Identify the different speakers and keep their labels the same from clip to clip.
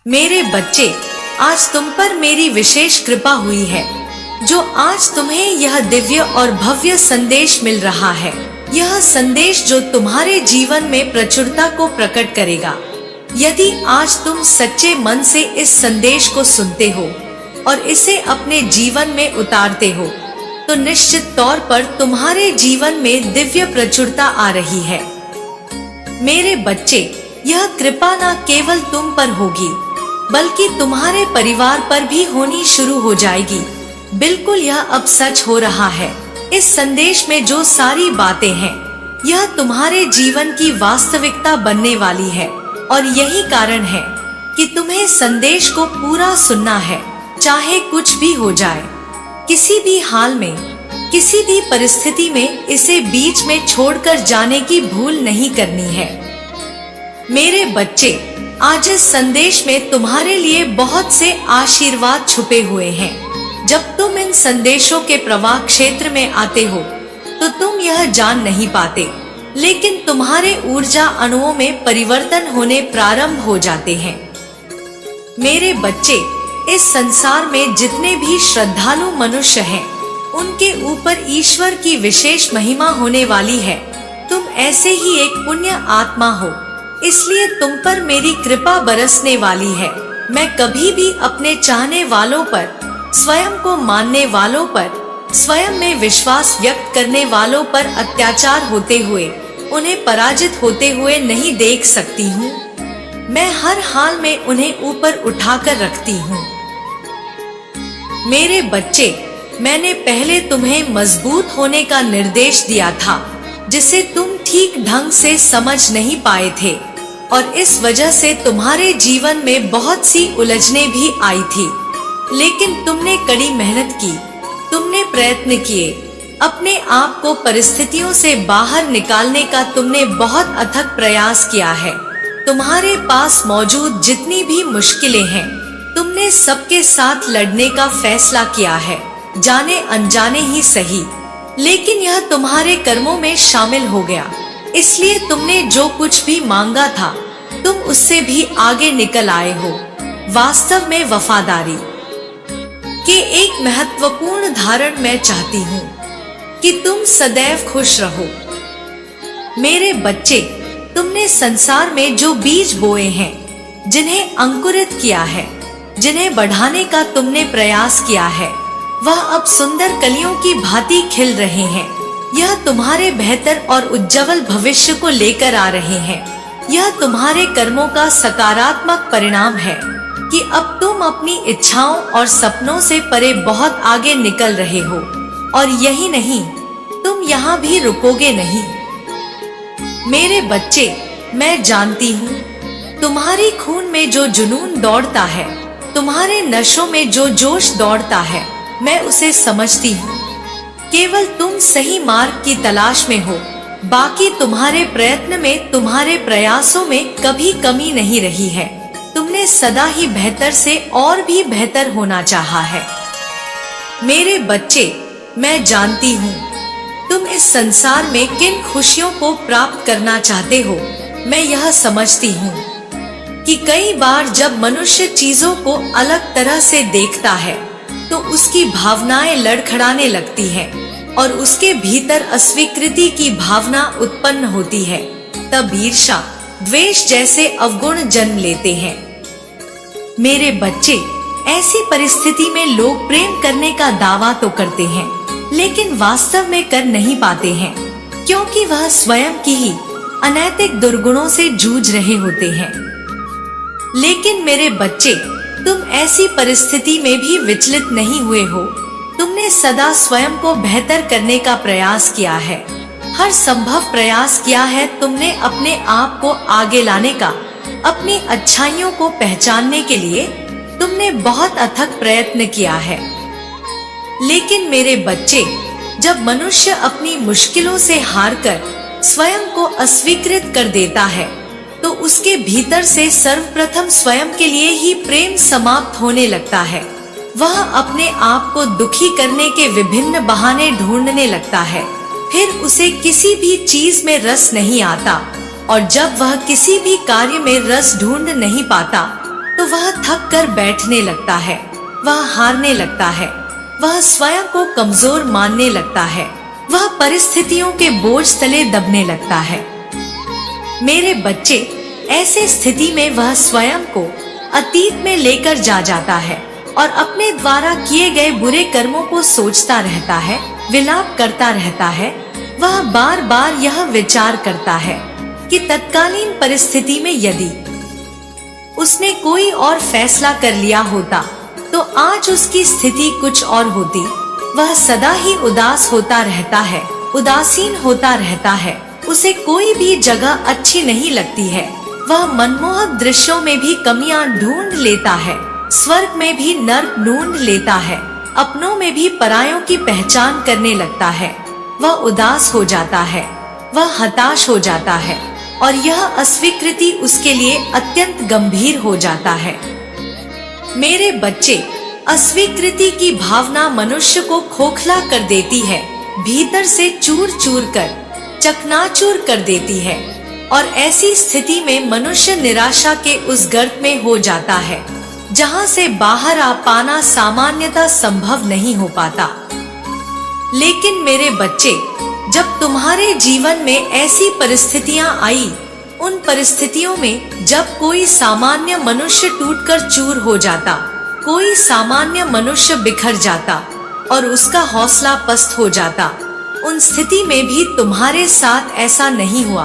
Speaker 1: मेरे बच्चे, आज तुम पर मेरी विशेष कृपा हुई है, जो आज तुम्हें यह दिव्य और भव्य संदेश मिल रहा है। यह संदेश जो तुम्हारे जीवन में प्रचुरता को प्रकट करेगा। यदि आज तुम सच्चे मन से इस संदेश को सुनते हो और इसे अपने जीवन में उतारते हो, तो निश्चित तौर पर तुम्हारे जीवन में दिव्य प्रचुरता आ रही है। मेरे बच्चे, यह कृपा न केवल तुम पर होगी, बल्कि तुम्हारे परिवार पर भी होनी शुरू हो जाएगी। बिल्कुल, यह अब सच हो रहा है। इस संदेश में जो सारी बातें हैं, यह तुम्हारे जीवन की वास्तविकता बनने वाली है। और यही कारण है कि तुम्हें संदेश को पूरा सुनना है, चाहे कुछ भी हो जाए। किसी भी हाल में, किसी भी परिस्थिति में इसे बीच में छोड़कर जाने की भूल नहीं करनी है। मेरे बच्चे, आज इस संदेश में तुम्हारे लिए बहुत से आशीर्वाद छुपे हुए हैं। जब तुम इन संदेशों के प्रवाह क्षेत्र में आते हो, तो तुम यह जान नहीं पाते, लेकिन तुम्हारे ऊर्जा अणुओं में परिवर्तन होने प्रारंभ हो जाते हैं। मेरे बच्चे, इस संसार में जितने भी श्रद्धालु मनुष्य हैं, उनके ऊपर ईश्वर की विशेष महिमा होने वाली है। तुम ऐसे ही एक पुण्य आत्मा हो, इसलिए तुम पर मेरी कृपा बरसने वाली है। मैं कभी भी अपने चाहने वालों पर, स्वयं को मानने वालों पर, स्वयं में विश्वास व्यक्त करने वालों पर अत्याचार होते हुए, उन्हें पराजित होते हुए नहीं देख सकती हूँ। मैं हर हाल में उन्हें ऊपर उठाकर रखती हूँ। मेरे बच्चे, मैंने पहले तुम्हें मजबूत होने का निर्देश दिया था, जिसे तुम ठीक ढंग से समझ नहीं पाए थे, और इस वजह से तुम्हारे जीवन में बहुत सी उलझनें भी आई थी। लेकिन तुमने कड़ी मेहनत की, तुमने प्रयत्न किए, अपने आप को परिस्थितियों से बाहर निकालने का तुमने बहुत अथक प्रयास किया है। तुम्हारे पास मौजूद जितनी भी मुश्किलें हैं, तुमने सबके साथ लड़ने का फैसला किया है, जाने अनजाने ही सही, लेकिन यह तुम्हारे कर्मों में शामिल हो गया। इसलिए तुमने जो कुछ भी मांगा था, तुम उससे भी आगे निकल आए हो। वास्तव में वफादारी के एक महत्वपूर्ण धारण मैं चाहती हूँ कि तुम सदैव खुश रहो। मेरे बच्चे, तुमने संसार में जो बीज बोए हैं, जिन्हें अंकुरित किया है, जिन्हें बढ़ाने का तुमने प्रयास किया है, वह अब सुंदर कलियों की भांति खिल रहे हैं। यह तुम्हारे बेहतर और उज्जवल भविष्य को लेकर आ रहे हैं। यह तुम्हारे कर्मों का सकारात्मक परिणाम है कि अब तुम अपनी इच्छाओं और सपनों से परे बहुत आगे निकल रहे हो। और यही नहीं, तुम यहाँ भी रुकोगे नहीं। मेरे बच्चे, मैं जानती हूँ, तुम्हारी खून में जो जुनून दौड़ता है, तुम्हारे नसों में जो जोश दौड़ता है, मैं उसे समझती हूँ। केवल तुम सही मार्ग की तलाश में हो। बाकी तुम्हारे प्रयत्न में, तुम्हारे प्रयासों में कभी कमी नहीं रही है। तुमने सदा ही बेहतर से और भी बेहतर होना चाहा है। मेरे बच्चे, मैं जानती हूँ तुम इस संसार में किन खुशियों को प्राप्त करना चाहते हो। मैं यह समझती हूँ कि कई बार जब मनुष्य चीजों को अलग तरह से देखता है, तो उसकी भावनाएं लड़खड़ाने लगती हैं और उसके भीतर अस्वीकृति की भावना उत्पन्न होती है। तब ईर्ष्या, द्वेष जैसे अवगुण जन्म लेते हैं। मेरे बच्चे, ऐसी परिस्थिति में लोग प्रेम करने का दावा तो करते हैं, लेकिन वास्तव में कर नहीं पाते हैं, क्योंकि वह स्वयं की ही अनैतिक दुर्गुणों से जूझ रहे होते हैं। लेकिन मेरे बच्चे, तुम ऐसी परिस्थिति में भी विचलित नहीं हुए हो। तुमने सदा स्वयं को बेहतर करने का प्रयास किया है, हर संभव प्रयास किया है। तुमने अपने आप को आगे लाने का, अपनी अच्छाइयों को पहचानने के लिए तुमने बहुत अथक प्रयत्न किया है। लेकिन मेरे बच्चे, जब मनुष्य अपनी मुश्किलों से हारकर स्वयं को अस्वीकृत कर देता है, तो उसके भीतर से सर्वप्रथम स्वयं के लिए ही प्रेम समाप्त होने लगता है। वह अपने आप को दुखी करने के विभिन्न बहाने ढूंढने लगता है। फिर उसे किसी भी चीज में रस नहीं आता, और जब वह किसी भी कार्य में रस ढूंढ नहीं पाता, तो वह थक कर बैठने लगता है, वह हारने लगता है, वह स्वयं को कमजोर मानने लगता है, वह परिस्थितियों के बोझ तले दबने लगता है। मेरे बच्चे, ऐसे स्थिति में वह स्वयं को अतीत में लेकर जाता है और अपने द्वारा किए गए बुरे कर्मों को सोचता रहता है, विलाप करता रहता है। वह बार बार यह विचार करता है कि तत्कालीन परिस्थिति में यदि उसने कोई और फैसला कर लिया होता तो आज उसकी स्थिति कुछ और होती। वह सदा ही उदास होता रहता है, उदासीन होता रहता है, उसे कोई भी जगह अच्छी नहीं लगती है। वह मनमोहक दृश्यों में भी कमियां ढूंढ लेता है, स्वर्ग में भी नर्क ढूंढ लेता है, अपनों में भी परायों की पहचान करने लगता है। वह उदास हो जाता है, वह हताश हो जाता है और यह अस्वीकृति उसके लिए अत्यंत गंभीर हो जाता है। मेरे बच्चे, अस्वीकृति की भावना मनुष्य को खोखला कर देती है, भीतर से चूर चूर कर चकनाचूर कर देती है और ऐसी स्थिति में मनुष्य निराशा के उस गर्त में हो जाता है जहां से बाहर आ पाना सामान्यतः संभव नहीं हो पाता। लेकिन मेरे बच्चे, जब तुम्हारे जीवन में ऐसी परिस्थितियां आई, उन परिस्थितियों में जब कोई सामान्य मनुष्य टूटकर चूर हो जाता, कोई सामान्य मनुष्य बिखर जाता और उसका हौसला पस्त हो जाता, उन स्थिति में भी तुम्हारे साथ ऐसा नहीं हुआ,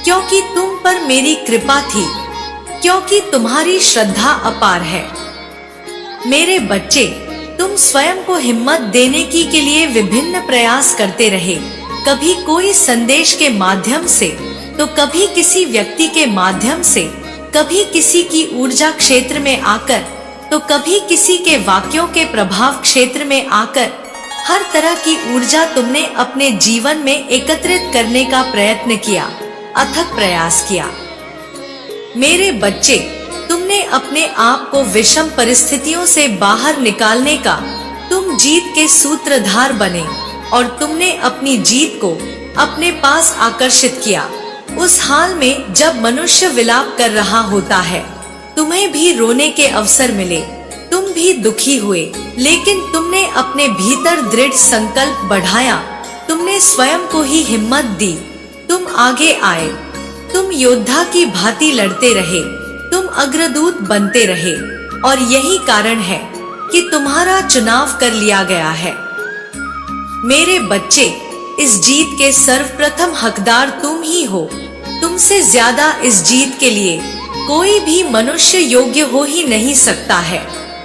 Speaker 1: क्योंकि तुम पर मेरी कृपा थी, क्योंकि तुम्हारी श्रद्धा अपार है। मेरे बच्चे, तुम स्वयं को हिम्मत देने के लिए विभिन्न प्रयास करते रहे, कभी कोई संदेश के माध्यम से, तो कभी किसी व्यक्ति के माध्यम से, कभी किसी की ऊर्जा क्षेत्र में आकर, तो कभी किसी के वाक्यों के प्रभाव क्षेत्र में आकर। हर तरह की ऊर्जा तुमने अपने जीवन में एकत्रित करने का प्रयत्न किया, अथक प्रयास किया। मेरे बच्चे, तुमने अपने आप को विषम परिस्थितियों से बाहर निकालने का, तुम जीत के सूत्रधार बने और तुमने अपनी जीत को अपने पास आकर्षित किया। उस हाल में जब मनुष्य विलाप कर रहा होता है, तुम्हें भी रोने के अवसर मिले, तुम भी दुखी हुए, लेकिन तुमने अपने भीतर दृढ़ संकल्प बढ़ाया, तुमने स्वयं को ही हिम्मत दी, तुम आगे आए, तुम योद्धा की भांति लड़ते रहे, तुम अग्रदूत बनते रहे और यही कारण है कि तुम्हारा चुनाव कर लिया गया है। मेरे बच्चे, इस जीत के सर्वप्रथम हकदार तुम ही हो। तुमसे ज्यादा इस जीत के लिए कोई भी मनुष्य योग्य हो ही नहीं सकता है,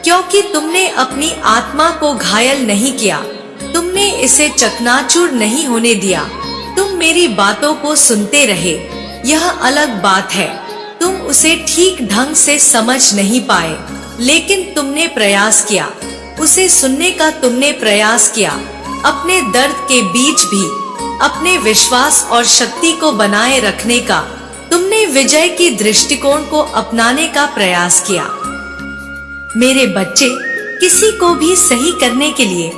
Speaker 1: क्योंकि तुमने अपनी आत्मा को घायल नहीं किया, तुमने इसे चकनाचूर नहीं होने दिया, तुम मेरी बातों को सुनते रहे। यह अलग बात है, तुम उसे ठीक ढंग से समझ नहीं पाए, लेकिन तुमने प्रयास किया, उसे सुनने का तुमने प्रयास किया। अपने दर्द के बीच भी अपने विश्वास और शक्ति को बनाए रखने का तुमने विजय की दृष्टिकोण को अपनाने का प्रयास किया। मेरे बच्चे, किसी को भी सही करने के लिए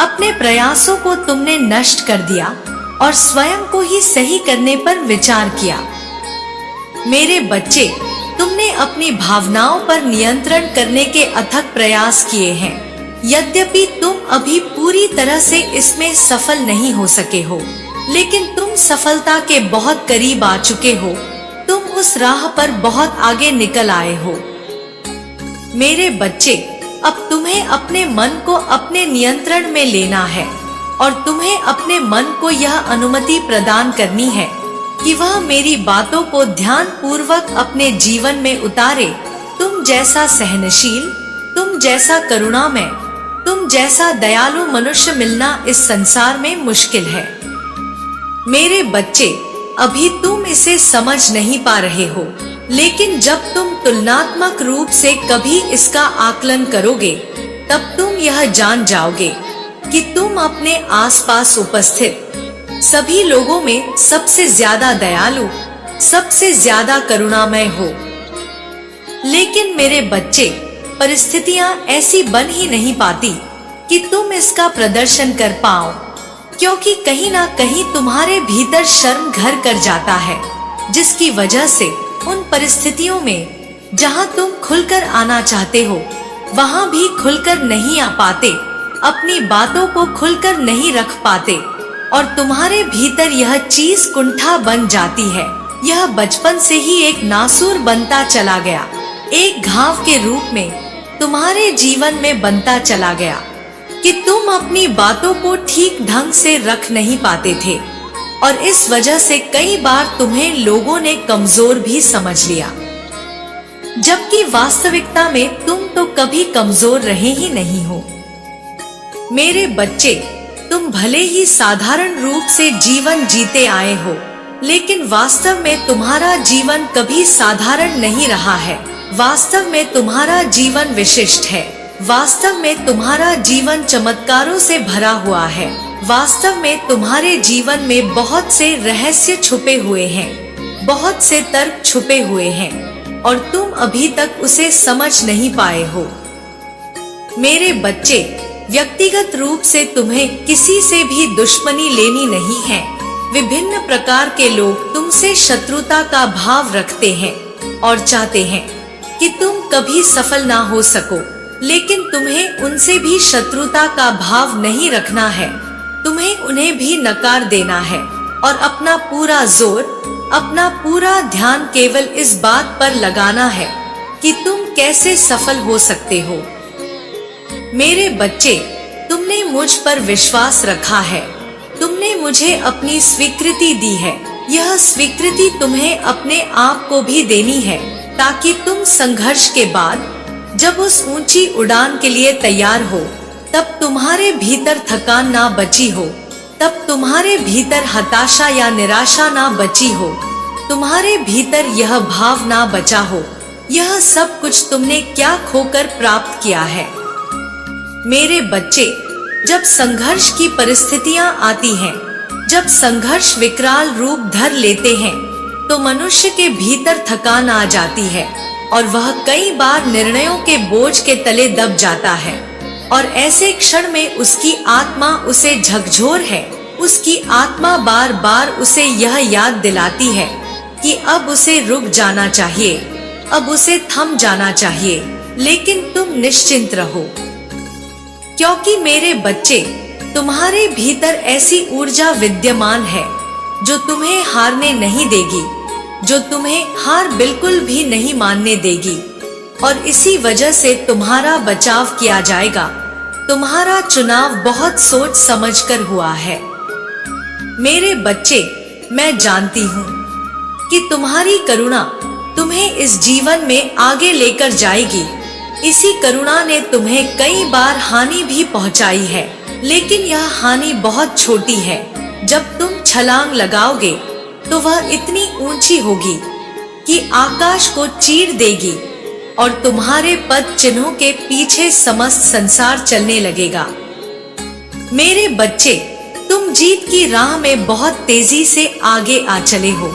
Speaker 1: अपने प्रयासों को तुमने नष्ट कर दिया और स्वयं को ही सही करने पर विचार किया। मेरे बच्चे, तुमने अपनी भावनाओं पर नियंत्रण करने के अथक प्रयास किए हैं, यद्यपि तुम अभी पूरी तरह से इसमें सफल नहीं हो सके हो, लेकिन तुम सफलता के बहुत करीब आ चुके हो, तुम उस राह पर बहुत आगे निकल आए हो। मेरे बच्चे, अब तुम्हें अपने मन को अपने नियंत्रण में लेना है और तुम्हें अपने मन को यह अनुमति प्रदान करनी है कि वह मेरी बातों को ध्यान पूर्वक अपने जीवन में उतारे। तुम जैसा सहनशील, तुम जैसा करुणामय, तुम जैसा दयालु मनुष्य मिलना इस संसार में मुश्किल है। मेरे बच्चे, अभी तुम इसे समझ नहीं पा रहे हो, लेकिन जब तुम तुलनात्मक रूप से कभी इसका आकलन करोगे, तब तुम यह जान जाओगे कि तुम अपने आसपास उपस्थित सभी लोगों में सबसे ज्यादा दयालु, सबसे ज्यादा करुणामय हो। लेकिन मेरे बच्चे, परिस्थितियां ऐसी बन ही नहीं पाती कि तुम इसका प्रदर्शन कर पाओ, क्योंकि कहीं ना कहीं तुम्हारे भीतर शर्म घर कर जाता है, जिसकी वजह से उन परिस्थितियों में जहाँ तुम खुलकर आना चाहते हो वहाँ भी खुलकर नहीं आ पाते, अपनी बातों को खुलकर नहीं रख पाते और तुम्हारे भीतर यह चीज कुंठा बन जाती है। यह बचपन से ही एक नासूर बनता चला गया, एक घाव के रूप में तुम्हारे जीवन में बनता चला गया कि तुम अपनी बातों को ठीक ढंग से रख नहीं पाते थे और इस वजह से कई बार तुम्हें लोगों ने कमजोर भी समझ लिया, जबकि वास्तविकता में तुम तो कभी कमजोर रहे ही नहीं हो। मेरे बच्चे, तुम भले ही साधारण रूप से जीवन जीते आए हो, लेकिन वास्तव में तुम्हारा जीवन कभी साधारण नहीं रहा है। वास्तव में तुम्हारा जीवन विशिष्ट है। वास्तव में तुम्हारा जीवन चमत्कारों से भरा हुआ है। वास्तव में तुम्हारे जीवन में बहुत से रहस्य छुपे हुए हैं, बहुत से तर्क छुपे हुए हैं और तुम अभी तक उसे समझ नहीं पाए हो। मेरे बच्चे, व्यक्तिगत रूप से तुम्हें किसी से भी दुश्मनी लेनी नहीं है। विभिन्न प्रकार के लोग तुमसे शत्रुता का भाव रखते हैं और चाहते हैं कि तुम कभी सफल ना हो सको, लेकिन तुम्हें उनसे भी शत्रुता का भाव नहीं रखना है। तुम्हें उन्हें भी नकार देना है और अपना पूरा जोर, अपना पूरा ध्यान केवल इस बात पर लगाना है कि तुम कैसे सफल हो सकते हो। मेरे बच्चे, तुमने मुझ पर विश्वास रखा है, तुमने मुझे अपनी स्वीकृति दी है। यह स्वीकृति तुम्हें अपने आप को भी देनी है, ताकि तुम संघर्ष के बाद जब उस ऊंची उड़ान के लिए तैयार हो, तब तुम्हारे भीतर थकान ना बची हो, तब तुम्हारे भीतर हताशा या निराशा ना बची हो, तुम्हारे भीतर यह भाव ना बचा हो, यह सब कुछ तुमने क्या खोकर प्राप्त किया है। मेरे बच्चे, जब संघर्ष की परिस्थितियां आती हैं, जब संघर्ष विकराल रूप धर लेते हैं, तो मनुष्य के भीतर थकान आ जाती है और वह कई बार निर्णयों के बोझ के तले दब जाता है और ऐसे क्षण में उसकी आत्मा उसे झकझोर है। उसकी आत्मा बार बार उसे यह याद दिलाती है कि अब उसे रुक जाना चाहिए, अब उसे थम जाना चाहिए। लेकिन तुम निश्चिंत रहो, क्योंकि मेरे बच्चे, तुम्हारे भीतर ऐसी ऊर्जा विद्यमान है जो तुम्हें हारने नहीं देगी, जो तुम्हें हार बिल्कुल भी नहीं मानने देगी और इसी वजह से तुम्हारा बचाव किया जाएगा। तुम्हारा चुनाव बहुत सोच समझकर हुआ है। मेरे बच्चे, मैं जानती हूँ कि तुम्हारी करुणा तुम्हें इस जीवन में आगे लेकर जाएगी। इसी करुणा ने तुम्हें कई बार हानि भी पहुंचाई है, लेकिन यह हानि बहुत छोटी है। जब तुम छलांग लगाओगे तो वह इतनी ऊंची होगी कि आकाश को चीर देगी और तुम्हारे पद चिन्हों के पीछे समस्त संसार चलने लगेगा। मेरे बच्चे, तुम जीत की राह में बहुत तेजी से आगे आ चले हो।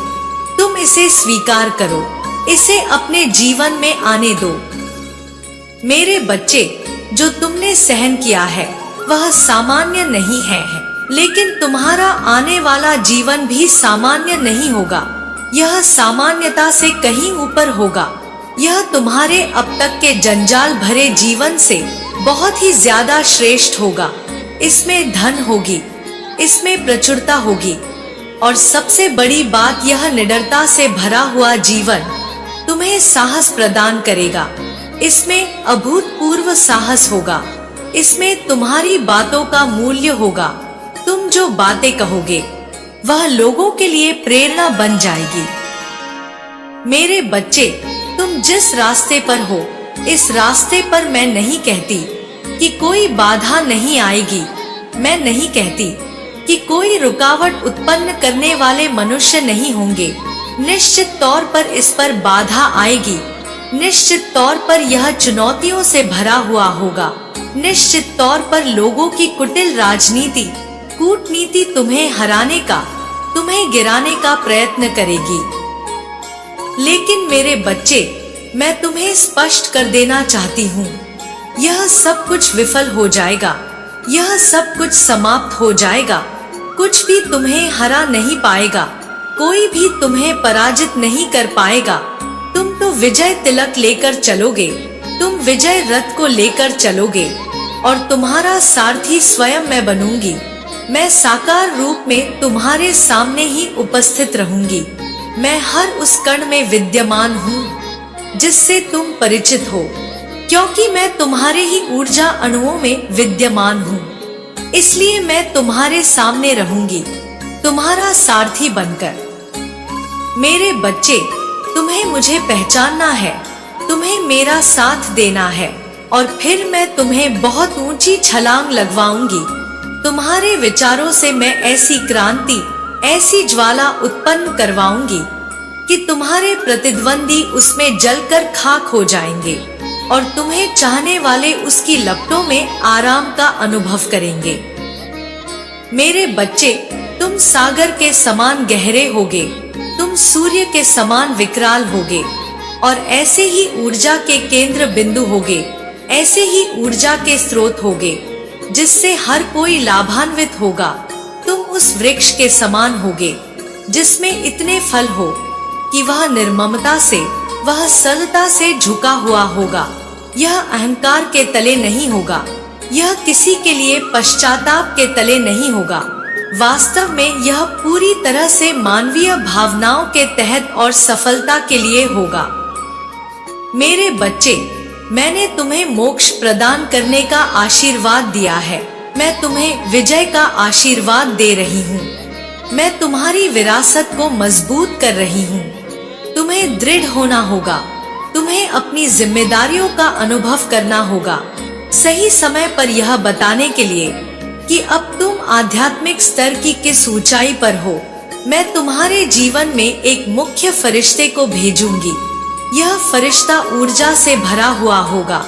Speaker 1: तुम इसे स्वीकार करो, इसे अपने जीवन में आने दो। मेरे बच्चे, जो तुमने सहन किया है वह सामान्य नहीं है, लेकिन तुम्हारा आने वाला जीवन भी सामान्य नहीं होगा। यह सामान्यता से कहीं ऊपर होगा। यह तुम्हारे अब तक के जंजाल भरे जीवन से बहुत ही ज्यादा श्रेष्ठ होगा। इसमें धन होगी, इसमें प्रचुरता होगी और सबसे बड़ी बात, यह निडरता से भरा हुआ जीवन तुम्हें साहस प्रदान करेगा। इसमें अभूतपूर्व साहस होगा। इसमें तुम्हारी बातों का मूल्य होगा। तुम जो बातें कहोगे वह लोगों के लिए प्रेरणा बन जाएगी। मेरे बच्चे, तुम जिस रास्ते पर हो, इस रास्ते पर मैं नहीं कहती कि कोई बाधा नहीं आएगी। मैं नहीं कहती कि कोई रुकावट उत्पन्न करने वाले मनुष्य नहीं होंगे। निश्चित तौर पर इस पर बाधा आएगी। निश्चित तौर पर यह चुनौतियों से भरा हुआ होगा। निश्चित तौर पर लोगों की कुटिल राजनीति, कूटनीति तुम्हें हराने का, तुम्हें गिराने का प्रयत्न करेगी। लेकिन मेरे बच्चे, मैं तुम्हें स्पष्ट कर देना चाहती हूँ, यह सब कुछ विफल हो जाएगा। यह सब कुछ समाप्त हो जाएगा। कुछ भी तुम्हें हरा नहीं पाएगा। कोई भी तुम्हें पराजित नहीं कर पाएगा। तुम तो तो विजय तिलक लेकर चलोगे, तुम विजय रथ को लेकर चलोगे और तुम्हारा सारथी स्वयं मैं बनूंगी। मैं साकार रूप में तुम्हारे सामने ही उपस्थित रहूंगी। मैं हर उस कण में विद्यमान हूँ जिससे तुम परिचित हो, क्योंकि मैं तुम्हारे ही ऊर्जा अणुओं में विद्यमान हूँ। इसलिए मैं तुम्हारे सामने रहूंगी, तुम्हारा सारथी बनकर। मेरे बच्चे, तुम्हें मुझे पहचानना है, तुम्हें मेरा साथ देना है और फिर मैं तुम्हें बहुत ऊंची छलांग लगवाऊंगी। तुम्हारे विचारों से मैं ऐसी क्रांति, ऐसी ज्वाला उत्पन्न करवाऊंगी कि तुम्हारे प्रतिद्वंदी उसमें जलकर खाक हो जाएंगे और तुम्हें चाहने वाले उसकी लपटों में आराम का अनुभव करेंगे। मेरे बच्चे, तुम सागर के समान गहरे होगे, तुम सूर्य के समान विकराल होगे और ऐसे ही ऊर्जा के केंद्र बिंदु होगे, ऐसे ही ऊर्जा के स्रोत होगे जिससे हर कोई लाभान्वित होगा। तुम उस वृक्ष के समान होगे जिसमें इतने फल हो कि वह निर्ममता से, वह सरलता से झुका हुआ होगा। यह अहंकार के तले नहीं होगा, यह किसी के लिए पश्चाताप के तले नहीं होगा। वास्तव में यह पूरी तरह से मानवीय भावनाओं के तहत और सफलता के लिए होगा। मेरे बच्चे, मैंने तुम्हें मोक्ष प्रदान करने का आशीर्वाद दिया है। मैं तुम्हें विजय का आशीर्वाद दे रही हूँ। मैं तुम्हारी विरासत को मजबूत कर रही हूँ। तुम्हें दृढ़ होना होगा, तुम्हें अपनी जिम्मेदारियों का अनुभव करना होगा, सही समय पर यह बताने के लिए कि अब तुम आध्यात्मिक स्तर की किस ऊंचाई पर हो। मैं तुम्हारे जीवन में एक मुख्य फरिश्ते को भेजूंगी। यह फरिश्ता ऊर्जा से भरा हुआ होगा।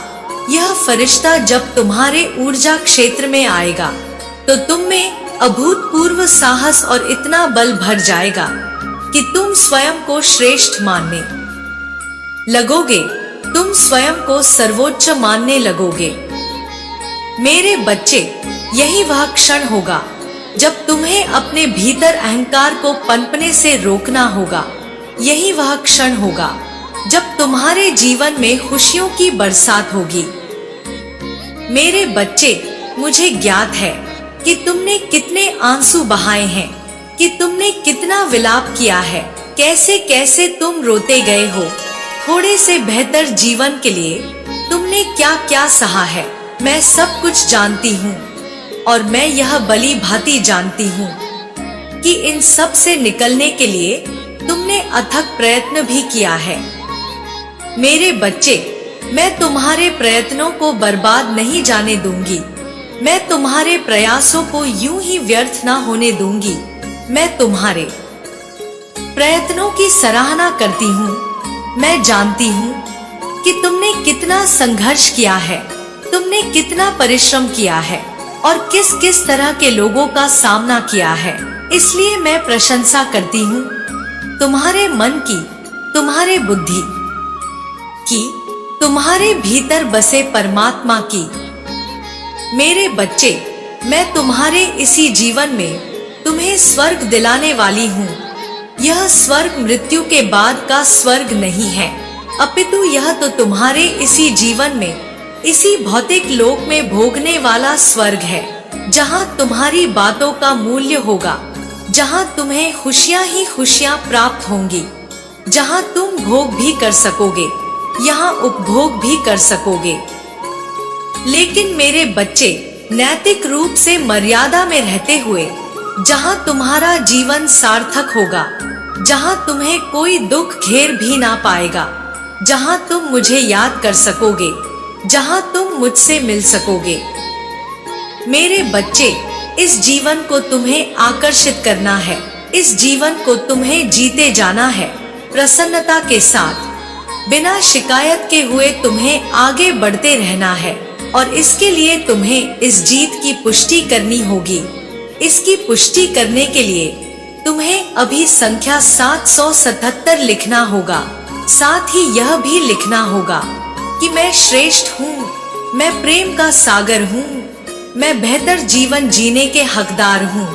Speaker 1: यह फरिश्ता जब तुम्हारे ऊर्जा क्षेत्र में आएगा तो तुम में अभूतपूर्व साहस और इतना बल भर जाएगा कि तुम स्वयं को श्रेष्ठ मानने लगोगे, तुम स्वयं को सर्वोच्च मानने लगोगे। मेरे बच्चे, यही वह क्षण होगा जब तुम्हें अपने भीतर अहंकार को पनपने से रोकना होगा। यही वह क्षण होगा जब तुम्हारे जीवन में खुशियों की बरसात होगी। मेरे बच्चे, मुझे ज्ञात है कि तुमने कितने आंसू बहाए हैं, कि तुमने कितना विलाप किया है, कैसे कैसे तुम रोते गए हो। थोड़े से बेहतर जीवन के लिए तुमने क्या क्या सहा है, मैं सब कुछ जानती हूँ और मैं यह भली भांति जानती हूँ कि इन सब से निकलने के लिए तुमने अथक प्रयत्न भी किया है। मेरे बच्चे, मैं तुम्हारे प्रयत्नों को बर्बाद नहीं जाने दूंगी। मैं तुम्हारे प्रयासों को यूं ही व्यर्थ ना होने दूंगी। मैं तुम्हारे प्रयत्नों की सराहना करती हूँ। मैं जानती हूँ कि तुमने कितना संघर्ष किया है, तुमने कितना परिश्रम किया है और किस किस तरह के लोगों का सामना किया है। इसलिए मैं प्रशंसा करती हूँ तुम्हारे मन की, तुम्हारे बुद्धि की, तुम्हारे भीतर बसे परमात्मा की। मेरे बच्चे, मैं तुम्हारे इसी जीवन में तुम्हें स्वर्ग दिलाने वाली हूँ। यह स्वर्ग मृत्यु के बाद का स्वर्ग नहीं है, अपितु यह तो तुम्हारे इसी जीवन में, इसी भौतिक लोक में भोगने वाला स्वर्ग है, जहाँ तुम्हारी बातों का मूल्य होगा, जहाँ तुम्हें खुशियाँ ही खुशियाँ प्राप्त होंगी, जहाँ तुम भोग भी कर सकोगे, यहाँ उपभोग भी कर सकोगे। लेकिन मेरे बच्चे, नैतिक रूप से मर्यादा में रहते हुए, जहाँ तुम्हारा जीवन सार्थक होगा, जहाँ तुम्हें कोई दुख घेर भी ना पाएगा, जहाँ तुम मुझे याद कर सकोगे, जहाँ तुम मुझसे मिल सकोगे। मेरे बच्चे, इस जीवन को तुम्हें आकर्षित करना है, इस जीवन को तुम्हें जीते जाना है प्रसन्नता के साथ, बिना शिकायत के हुए तुम्हें आगे बढ़ते रहना है और इसके लिए तुम्हें इस जीत की पुष्टि करनी होगी। इसकी पुष्टि करने के लिए तुम्हें अभी संख्या 777 लिखना होगा। साथ ही यह भी लिखना होगा कि मैं श्रेष्ठ हूँ, मैं प्रेम का सागर हूँ, मैं बेहतर जीवन जीने के हकदार हूँ,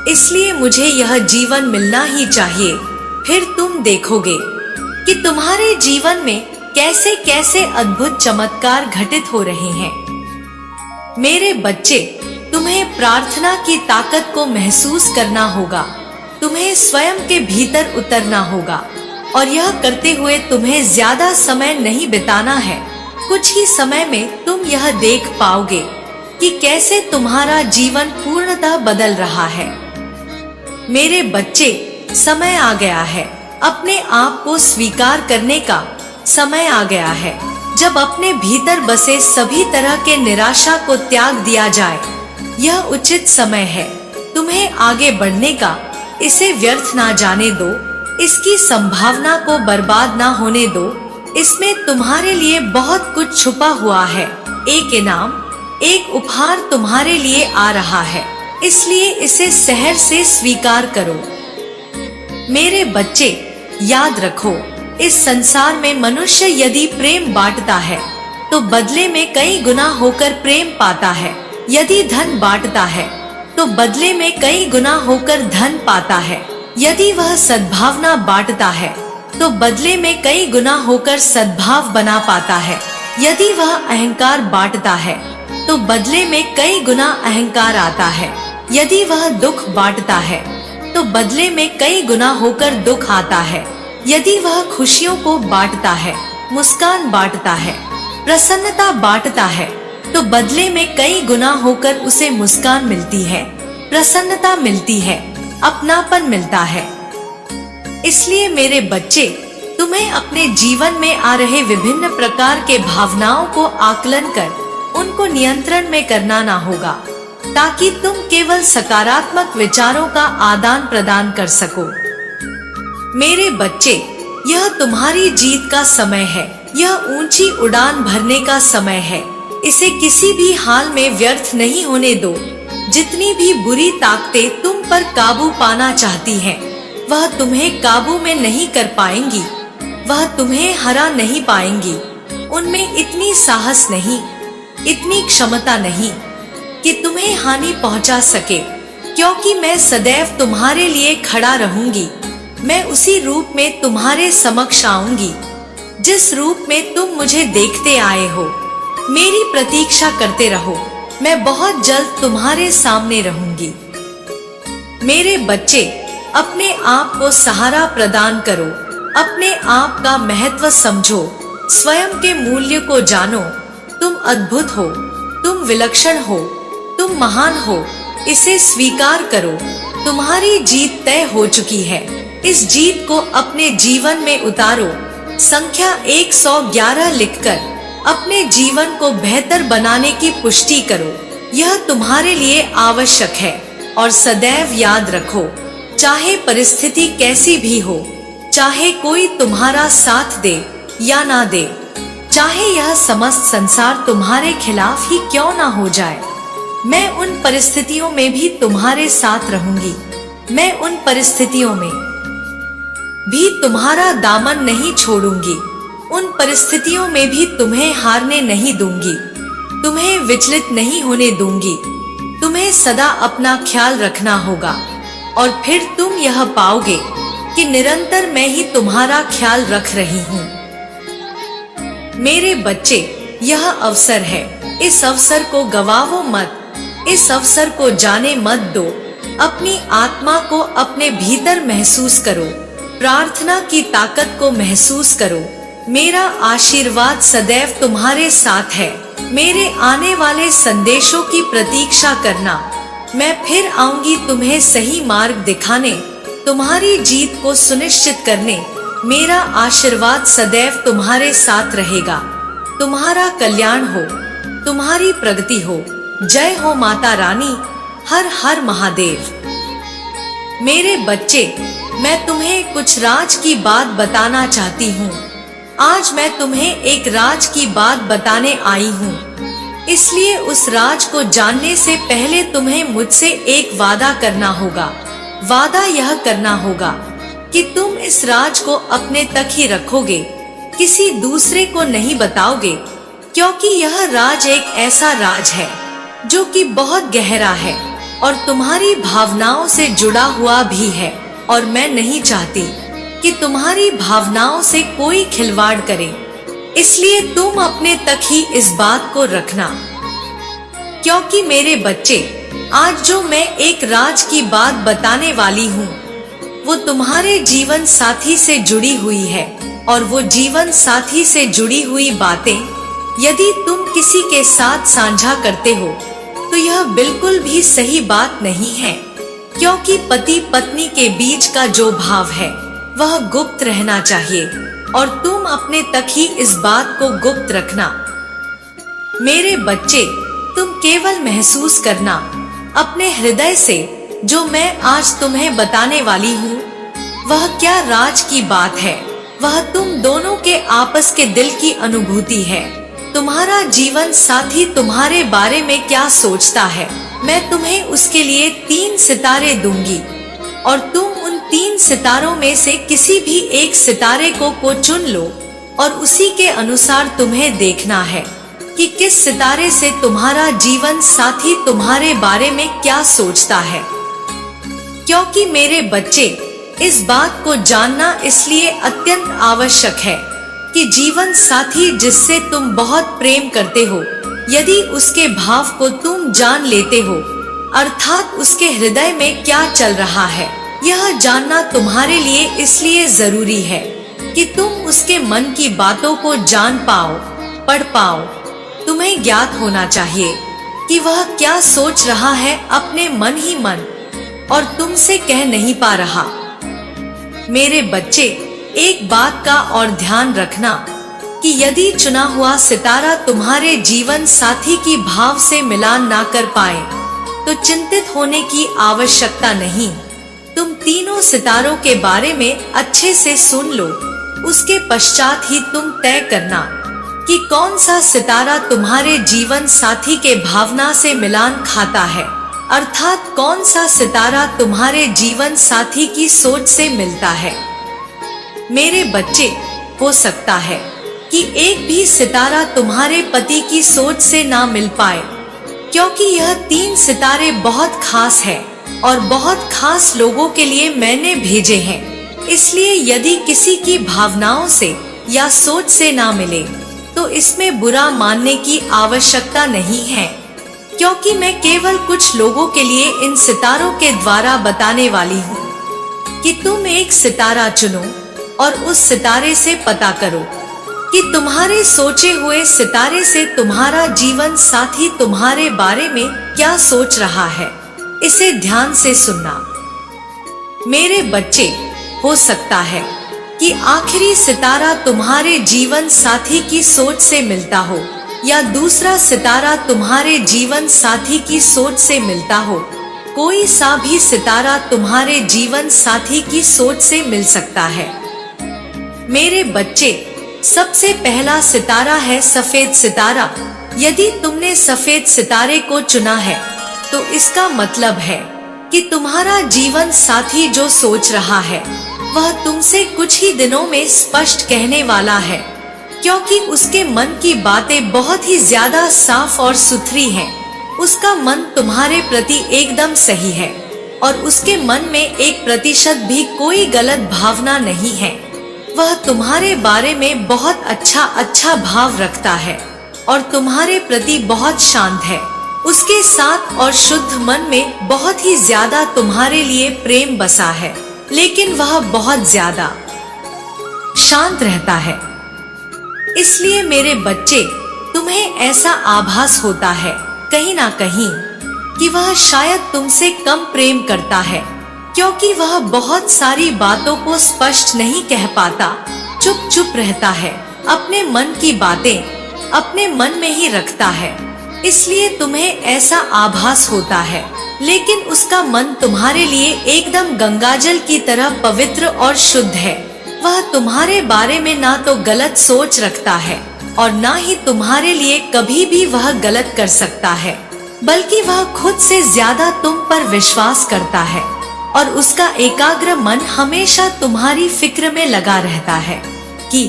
Speaker 1: इसलिए मुझे यह जीवन मिलना ही चाहिए। फिर तुम देखोगे कि तुम्हारे जीवन में कैसे कैसे अद्भुत चमत्कार घटित हो रहे हैं। मेरे बच्चे, तुम्हें प्रार्थना की ताकत को महसूस करना होगा। तुम्हें स्वयं के भीतर उतरना होगा और यह करते हुए तुम्हें ज्यादा समय नहीं बिताना है। कुछ ही समय में तुम यह देख पाओगे कि कैसे तुम्हारा जीवन पूर्णतः बदल रहा है। मेरे बच्चे, समय आ गया है। अपने आप को स्वीकार करने का समय आ गया है। जब अपने भीतर बसे सभी तरह के निराशा को त्याग दिया जाए, यह उचित समय है तुम्हें आगे बढ़ने का। इसे व्यर्थ ना जाने दो, इसकी संभावना को बर्बाद ना होने दो। इसमें तुम्हारे लिए बहुत कुछ छुपा हुआ है। एक इनाम, एक उपहार तुम्हारे लिए आ रहा है, इसलिए इसे सहर से स्वीकार करो। मेरे बच्चे, याद रखो, इस संसार में मनुष्य यदि प्रेम बांटता है तो बदले में कई गुना होकर प्रेम पाता है। यदि धन बांटता है तो बदले में कई गुना होकर धन पाता है। यदि वह सद्भावना बांटता है तो बदले में कई गुना होकर सद्भाव बना पाता है। यदि वह अहंकार बांटता है तो बदले में कई गुना अहंकार आता है। यदि वह दुख बांटता है तो बदले में कई गुना होकर दुख आता है। यदि वह खुशियों को बांटता है, मुस्कान बांटता है, प्रसन्नता बांटता है, तो बदले में कई गुना होकर उसे मुस्कान मिलती है, प्रसन्नता मिलती है, अपनापन मिलता है। इसलिए मेरे बच्चे, तुम्हें अपने जीवन में आ रहे विभिन्न प्रकार के भावनाओं को आकलन कर उनको नियंत्रण में करना ना होगा, ताकि तुम केवल सकारात्मक विचारों का आदान प्रदान कर सको। मेरे बच्चे, यह तुम्हारी जीत का समय है। यह ऊंची उड़ान भरने का समय है। इसे किसी भी हाल में व्यर्थ नहीं होने दो। जितनी भी बुरी ताकतें तुम पर काबू पाना चाहती हैं, वह तुम्हें काबू में नहीं कर पाएंगी। वह तुम्हें हरा नहीं पाएंगी। उनमें इतनी साहस नहीं, इतनी क्षमता नहीं कि तुम्हें हानि पहुंचा सके, क्योंकि मैं सदैव तुम्हारे लिए खड़ा रहूंगी। मैं उसी रूप में तुम्हारे समक्ष आऊंगी जिस रूप में तुम मुझे देखते आए हो। मेरी प्रतीक्षा करते रहो, मैं बहुत जल्द तुम्हारे सामने रहूंगी। मेरे बच्चे, अपने आप को सहारा प्रदान करो। अपने आप का महत्व समझो, स्वयं के मूल्य को जानो। तुम अद्भुत हो, तुम विलक्षण हो, तुम महान हो। इसे स्वीकार करो। तुम्हारी जीत तय हो चुकी है। इस जीत को अपने जीवन में उतारो। संख्या 111 लिखकर अपने जीवन को बेहतर बनाने की पुष्टि करो। यह तुम्हारे लिए आवश्यक है। और सदैव याद रखो, चाहे परिस्थिति कैसी भी हो, चाहे कोई तुम्हारा साथ दे या ना दे, चाहे यह समस्त संसार तुम्हारे खिलाफ ही क्यों ना हो जाए, मैं उन परिस्थितियों में भी तुम्हारे साथ रहूंगी। मैं उन परिस्थितियों में भी तुम्हारा दामन नहीं छोड़ूंगी। उन परिस्थितियों में भी तुम्हें हारने नहीं दूंगी। तुम्हें विचलित नहीं होने दूंगी। तुम्हें सदा अपना ख्याल रखना होगा और फिर तुम यह पाओगे कि निरंतर मैं ही तुम्हारा ख्याल रख रही हूँ। मेरे बच्चे, यह अवसर है। इस अवसर को गवाओ मत। इस अवसर को जाने मत दो। अपनी आत्मा को अपने भीतर महसूस करो। प्रार्थना की ताकत को महसूस करो। मेरा आशीर्वाद सदैव तुम्हारे साथ है। मेरे आने वाले संदेशों की प्रतीक्षा करना। मैं फिर आऊंगी तुम्हें सही मार्ग दिखाने, तुम्हारी जीत को सुनिश्चित करने। मेरा आशीर्वाद सदैव तुम्हारे साथ रहेगा। तुम्हारा कल्याण हो, तुम्हारी प्रगति हो। जय हो माता रानी। हर हर महादेव। मेरे बच्चे, मैं तुम्हें कुछ राज की बात बताना चाहती हूँ। आज मैं तुम्हें एक राज की बात बताने आई हूँ। इसलिए उस राज को जानने से पहले तुम्हें मुझसे एक वादा करना होगा। वादा यह करना होगा कि तुम इस राज को अपने तक ही रखोगे, किसी दूसरे को नहीं बताओगे, क्योंकि यह राज एक ऐसा राज है जो कि बहुत गहरा है और तुम्हारी भावनाओं से जुड़ा हुआ भी है। और मैं नहीं चाहती कि तुम्हारी भावनाओं से कोई खिलवाड़ करे, इसलिए तुम अपने तक ही इस बात को रखना। क्योंकि मेरे बच्चे, आज जो मैं एक राज की बात बताने वाली हूँ वो तुम्हारे जीवन साथी से जुड़ी हुई है, और वो जीवन साथी से जुड़ी हुई बातें यदि तुम किसी के साथ साझा करते हो तो यह बिल्कुल भी सही बात नहीं है, क्योंकि पति पत्नी के बीच का जो भाव है वह गुप्त रहना चाहिए, और तुम अपने तक ही इस बात को गुप्त रखना। मेरे बच्चे, तुम केवल महसूस करना अपने हृदय से जो मैं आज तुम्हें बताने वाली हूँ वह क्या राज की बात है। वह तुम दोनों के आपस के दिल की अनुभूति है। तुम्हारा जीवन साथी तुम्हारे बारे में क्या सोचता है, मैं तुम्हें उसके लिए 3 सितारे दूंगी, और तुम उन 3 सितारों में से किसी भी एक सितारे को चुन लो, और उसी के अनुसार तुम्हें देखना है कि किस सितारे से तुम्हारा जीवन साथी तुम्हारे बारे में क्या सोचता है। क्योंकि मेरे बच्चे, इस बात को जानना इसलिए अत्यंत आवश्यक है कि जीवन साथी जिससे तुम बहुत प्रेम करते हो, यदि उसके भाव को तुम जान लेते हो, अर्थात उसके हृदय में क्या चल रहा है, यह जानना तुम्हारे लिए इसलिए जरूरी है कि तुम उसके मन की बातों को जान पाओ, पढ़ पाओ। तुम्हें ज्ञात होना चाहिए कि वह क्या सोच रहा है अपने मन ही मन, और तुमसे कह नहीं पा रहा। मेरे बच्चे, एक बात का और ध्यान रखना कि यदि चुना हुआ सितारा तुम्हारे जीवन साथी की भाव से मिलान ना कर पाए तो चिंतित होने की आवश्यकता नहीं। तुम तीनों सितारों के बारे में अच्छे से सुन लो, उसके पश्चात ही तुम तय करना कि कौन सा सितारा तुम्हारे जीवन साथी के भावना से मिलान खाता है, अर्थात कौन सा सितारा तुम्हारे जीवन साथी की सोच से मिलता है। मेरे बच्चे, हो सकता है कि एक भी सितारा तुम्हारे पति की सोच से ना मिल पाए, क्योंकि यह 3 सितारे बहुत खास है और बहुत खास लोगों के लिए मैंने भेजे हैं। इसलिए यदि किसी की भावनाओं से या सोच से ना मिले तो इसमें बुरा मानने की आवश्यकता नहीं है, क्योंकि मैं केवल कुछ लोगों के लिए इन सितारों के द्वारा बताने वाली हूँ कि तुम एक सितारा चुनो और उस सितारे से पता करो कि तुम्हारे सोचे हुए सितारे से तुम्हारा जीवन साथी तुम्हारे बारे में क्या सोच रहा है। इसे ध्यान से सुनना। मेरे बच्चे, हो सकता है कि आखिरी सितारा तुम्हारे जीवन साथी की सोच से मिलता हो, या दूसरा सितारा तुम्हारे जीवन साथी की सोच से मिलता हो। कोई सा भी सितारा तुम्हारे जीवन साथी की सोच से मिल सकता है। मेरे बच्चे, सबसे पहला सितारा है सफेद सितारा। यदि तुमने सफेद सितारे को चुना है तो इसका मतलब है कि तुम्हारा जीवन साथी जो सोच रहा है वह तुमसे कुछ ही दिनों में स्पष्ट कहने वाला है, क्योंकि उसके मन की बातें बहुत ही ज्यादा साफ और सुथरी हैं। उसका मन तुम्हारे प्रति एकदम सही है और उसके मन में 1% भी कोई गलत भावना नहीं है। वह तुम्हारे बारे में बहुत अच्छा भाव रखता है और तुम्हारे प्रति बहुत शांत है। उसके साथ और शुद्ध मन में बहुत ही ज्यादा तुम्हारे लिए प्रेम बसा है, लेकिन वह बहुत ज्यादा शांत रहता है। इसलिए मेरे बच्चे, तुम्हें ऐसा आभास होता है कहीं ना कहीं कि वह शायद तुमसे कम प्रेम करता है, क्योंकि वह बहुत सारी बातों को स्पष्ट नहीं कह पाता, चुप रहता है, अपने मन की बातें अपने मन में ही रखता है। इसलिए तुम्हें ऐसा आभास होता है, लेकिन उसका मन तुम्हारे लिए एकदम गंगाजल की तरह पवित्र और शुद्ध है। वह तुम्हारे बारे में ना तो गलत सोच रखता है और ना ही तुम्हारे लिए कभी भी वह गलत कर सकता है, बल्कि वह खुद से ज्यादा तुम पर विश्वास करता है और उसका एकाग्र मन हमेशा तुम्हारी फिक्र में लगा रहता है कि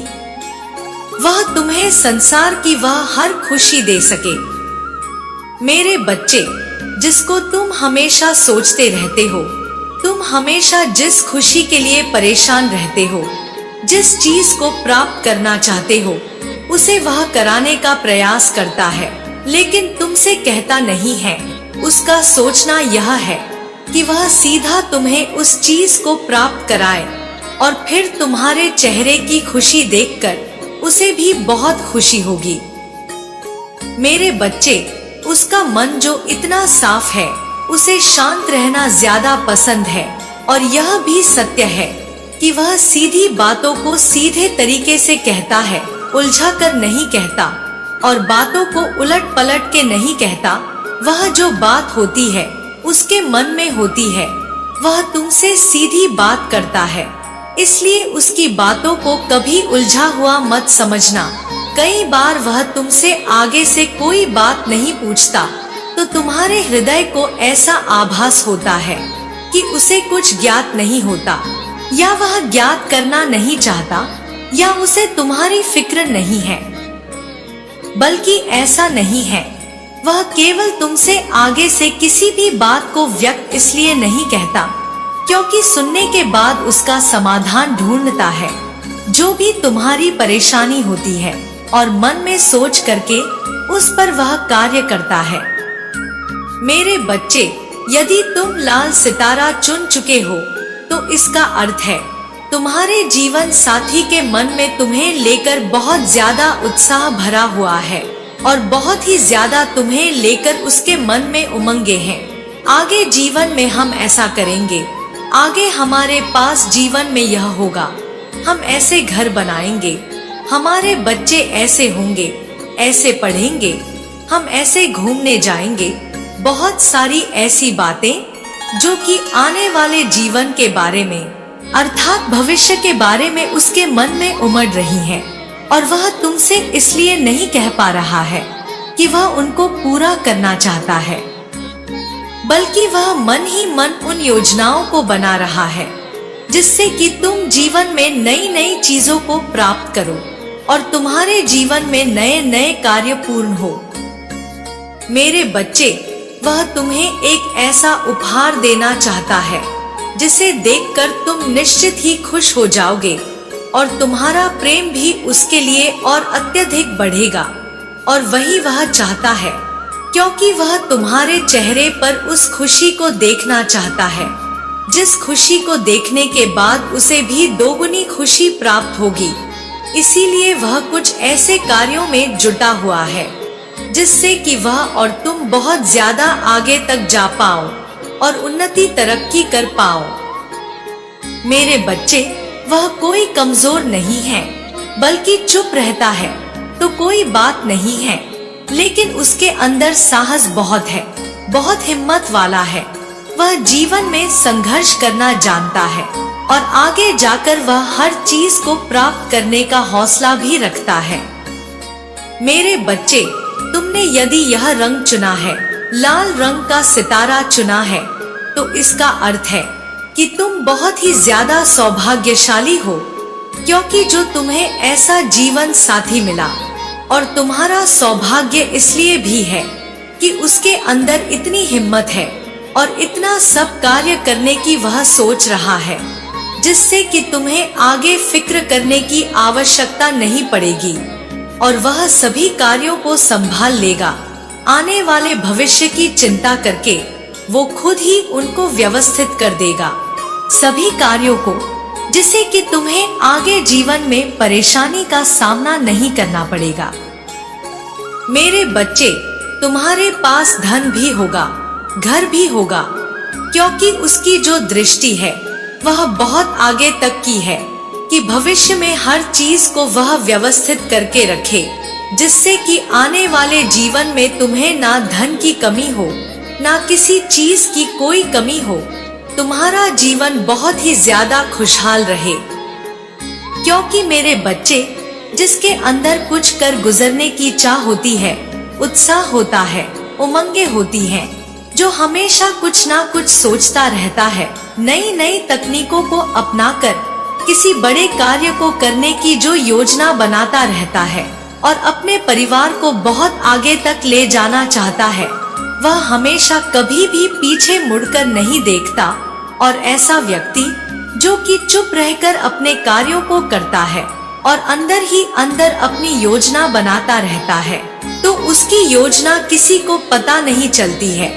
Speaker 1: वह तुम्हें संसार की वह हर खुशी दे सके। मेरे बच्चे, जिसको तुम हमेशा सोचते रहते हो तुम हमेशा जिस खुशी के लिए परेशान रहते हो, जिस चीज को प्राप्त करना चाहते हो, उसे वह कराने का प्रयास करता है, लेकिन तुमसे कहता नहीं है। उसका सोचना यह है कि वह सीधा तुम्हें उस चीज को प्राप्त कराए, और फिर तुम्हारे चेहरे की खुशी देखकर उसे भी बहुत खुशी होगी। मेरे बच्चे, उसका मन जो इतना साफ है, उसे शांत रहना ज्यादा पसंद है, और यह भी सत्य है कि वह सीधी बातों को सीधे तरीके से कहता है, उलझा कर नहीं कहता, और बातों को उलट पलट के नहीं कहता। वह जो बात होती है उसके मन में होती है, वह तुमसे सीधी बात करता है, इसलिए उसकी बातों को कभी उलझा हुआ मत समझना। कई बार वह तुमसे आगे से कोई बात नहीं पूछता, तो तुम्हारे हृदय को ऐसा आभास होता है कि उसे कुछ ज्ञात नहीं होता, या वह ज्ञात करना नहीं चाहता, या उसे तुम्हारी फिक्र नहीं है। बल्कि ऐसा नहीं है, वह केवल तुमसे आगे से किसी भी बात को व्यक्त इसलिए नहीं कहता क्योंकि सुनने के बाद उसका समाधान ढूंढता है, जो भी तुम्हारी परेशानी होती है, और मन में सोच करके उस पर वह कार्य करता है। मेरे बच्चे, यदि तुम लाल सितारा चुन चुके हो, तो इसका अर्थ है तुम्हारे जीवन साथी के मन में तुम्हें लेकर बहुत ज्यादा उत्साह भरा हुआ है, और बहुत ही ज्यादा तुम्हें लेकर उसके मन में उमंगे हैं। आगे जीवन में हम ऐसा करेंगे, आगे हमारे पास जीवन में यह होगा, हम ऐसे घर बनाएंगे, हमारे बच्चे ऐसे होंगे, ऐसे पढ़ेंगे, हम ऐसे घूमने जाएंगे। बहुत सारी ऐसी बातें जो कि आने वाले जीवन के बारे में, अर्थात भविष्य के बारे में उसके मन में उमड़ रही हैं, और वह तुमसे इसलिए नहीं कह पा रहा है कि वह उनको पूरा करना चाहता है, बल्कि वह मन ही मन उन योजनाओं को बना रहा है जिससे कि तुम जीवन में नई नई चीजों को प्राप्त करो, और तुम्हारे जीवन में नए नए कार्य पूर्ण हो। मेरे बच्चे, वह तुम्हें एक ऐसा उपहार देना चाहता है जिसे देखकर तुम निश्चित ही खुश हो जाओगे, और तुम्हारा प्रेम भी उसके लिए और अत्यधिक बढ़ेगा। और वही वह चाहता है, क्योंकि वह तुम्हारे चेहरे पर उस खुशी को देखना चाहता है, जिस खुशी को देखने के बाद उसे भी दोगुनी खुशी प्राप्त होगी। इसीलिए वह कुछ ऐसे कार्यों में जुटा हुआ है जिससे कि वह और तुम बहुत ज्यादा आगे तक जा पाओ और उन्नति तरक्की कर पाओ। मेरे बच्चे, वह कोई कमजोर नहीं है, बल्कि चुप रहता है तो कोई बात नहीं है, लेकिन उसके अंदर साहस बहुत है, बहुत हिम्मत वाला है। वह जीवन में संघर्ष करना जानता है, और आगे जाकर वह हर चीज को प्राप्त करने का हौसला भी रखता है। मेरे बच्चे, तुमने यदि यह रंग चुना है, लाल रंग का सितारा चुना है, तो इसका अर्थ है कि तुम बहुत ही ज्यादा सौभाग्यशाली हो, क्योंकि जो तुम्हें ऐसा जीवन साथी मिला। और तुम्हारा सौभाग्य इसलिए भी है कि उसके अंदर इतनी हिम्मत है और इतना सब कार्य करने की वह सोच रहा है, जिससे कि तुम्हें आगे फिक्र करने की आवश्यकता नहीं पड़ेगी, और वह सभी कार्यों को संभाल लेगा। आने वाले भविष्य की चिंता करके वो खुद ही उनको व्यवस्थित कर देगा, सभी कार्यों को, जिससे कि तुम्हें आगे जीवन में परेशानी का सामना नहीं करना पड़ेगा। मेरे बच्चे, तुम्हारे पास धन भी होगा, घर भी होगा, क्योंकि उसकी जो दृष्टि है वह बहुत आगे तक की है कि भविष्य में हर चीज को वह व्यवस्थित करके रखे, जिससे कि आने वाले जीवन में तुम्हें ना धन की कमी हो, ना किसी चीज की कोई कमी हो। तुम्हारा जीवन बहुत ही ज्यादा खुशहाल रहे, क्योंकि मेरे बच्चे, जिसके अंदर कुछ कर गुजरने की चाह होती है, उत्साह होता है, उमंगे होती हैं, जो हमेशा कुछ ना कुछ सोचता रहता है, नई नई तकनीकों को अपनाकर किसी बड़े कार्य को करने की जो योजना बनाता रहता है और अपने परिवार को बहुत आगे तक ले जाना चाहता है, वह हमेशा कभी भी पीछे मुड़कर नहीं देखता और ऐसा व्यक्ति जो कि चुप रहकर अपने कार्यों को करता है और अंदर ही अंदर अपनी योजना बनाता रहता है, तो उसकी योजना किसी को पता नहीं चलती है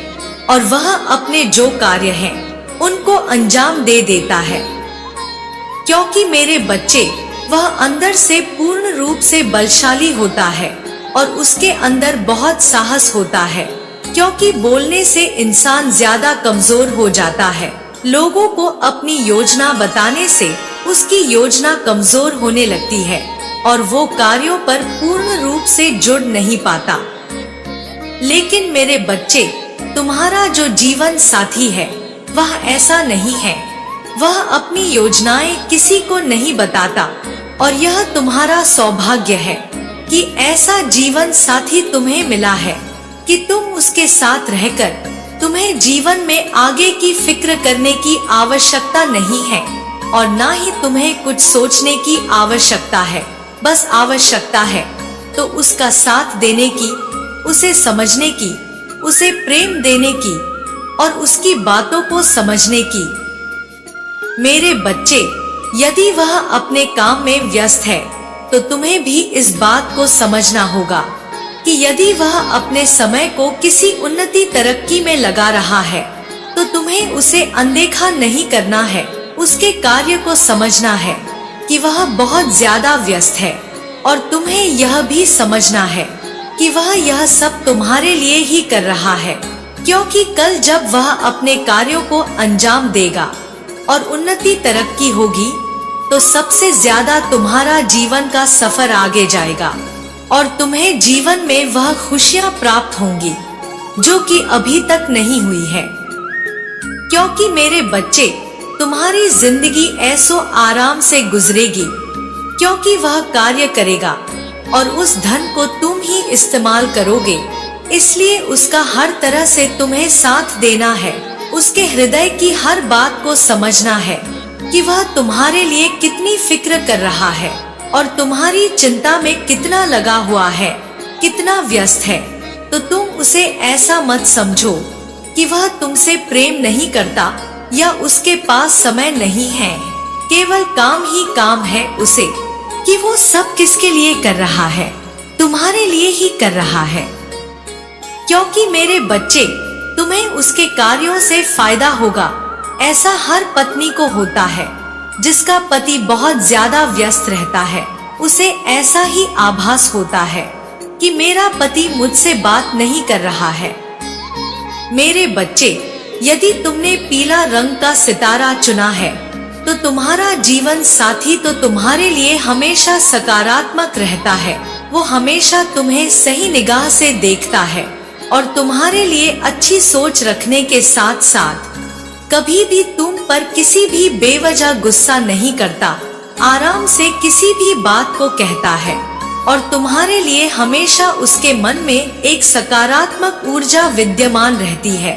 Speaker 1: और वह अपने जो कार्य हैं उनको अंजाम दे देता है। क्योंकि मेरे बच्चे, वह अंदर से पूर्ण रूप से बलशाली होता है और उसके अंदर बहुत साहस होता है, क्योंकि बोलने से इंसान ज्यादा कमजोर हो जाता है। लोगों को अपनी योजना बताने से उसकी योजना कमजोर होने लगती है और वो कार्यों पर पूर्ण रूप से जुड़ नहीं पाता। लेकिन मेरे बच्चे, तुम्हारा जो जीवन साथी है वह ऐसा नहीं है। वह अपनी योजनाएं किसी को नहीं बताता और यह तुम्हारा सौभाग्य है कि ऐसा जीवन साथी तुम्हें मिला है कि तुम उसके साथ रहकर तुम्हें जीवन में आगे की फिक्र करने की आवश्यकता नहीं है और ना ही तुम्हें कुछ सोचने की आवश्यकता है। बस आवश्यकता है तो उसका साथ देने की, उसे समझने की, उसे प्रेम देने की और उसकी बातों को समझने की। मेरे बच्चे, यदि वह अपने काम में व्यस्त है तो तुम्हें भी इस बात को समझना होगा कि यदि वह अपने समय को किसी उन्नति तरक्की में लगा रहा है तो तुम्हें उसे अनदेखा नहीं करना है। उसके कार्य को समझना है कि वह बहुत ज्यादा व्यस्त है और तुम्हें यह भी समझना है कि वह यह सब तुम्हारे लिए ही कर रहा है, क्योंकि कल जब वह अपने कार्यों को अंजाम देगा और उन्नति तरक्की होगी तो सबसे ज्यादा तुम्हारा जीवन का सफर आगे जाएगा और तुम्हें जीवन में वह खुशियां प्राप्त होंगी जो कि अभी तक नहीं हुई है। क्योंकि मेरे बच्चे, तुम्हारी जिंदगी ऐसो आराम से गुजरेगी क्योंकि वह कार्य करेगा और उस धन को तुम ही इस्तेमाल करोगे, इसलिए उसका हर तरह से तुम्हें साथ देना है। उसके हृदय की हर बात को समझना है कि वह तुम्हारे लिए कितनी फिक्र कर रहा है और तुम्हारी चिंता में कितना लगा हुआ है, कितना व्यस्त है। तो तुम उसे ऐसा मत समझो कि वह तुमसे प्रेम नहीं करता या उसके पास समय नहीं है। केवल काम ही काम है उसे कि वो सब किसके लिए कर रहा है, तुम्हारे लिए ही कर रहा है। क्योंकि मेरे बच्चे, तुम्हें उसके कार्यों से फायदा होगा। ऐसा हर पत्नी को होता है जिसका पति बहुत ज्यादा व्यस्त रहता है। उसे ऐसा ही आभास होता है कि मेरा पति मुझसे बात नहीं कर रहा है। मेरे बच्चे, यदि तुमने पीला रंग का सितारा चुना है तो तुम्हारा जीवन साथी तो तुम्हारे लिए हमेशा सकारात्मक रहता है। वो हमेशा तुम्हें सही निगाह से देखता है और तुम्हारे लिए अच्छी सोच रखने के साथ साथ कभी भी तुम पर किसी भी बेवजह गुस्सा नहीं करता, आराम से किसी भी बात को कहता है और तुम्हारे लिए हमेशा उसके मन में एक सकारात्मक ऊर्जा विद्यमान रहती है,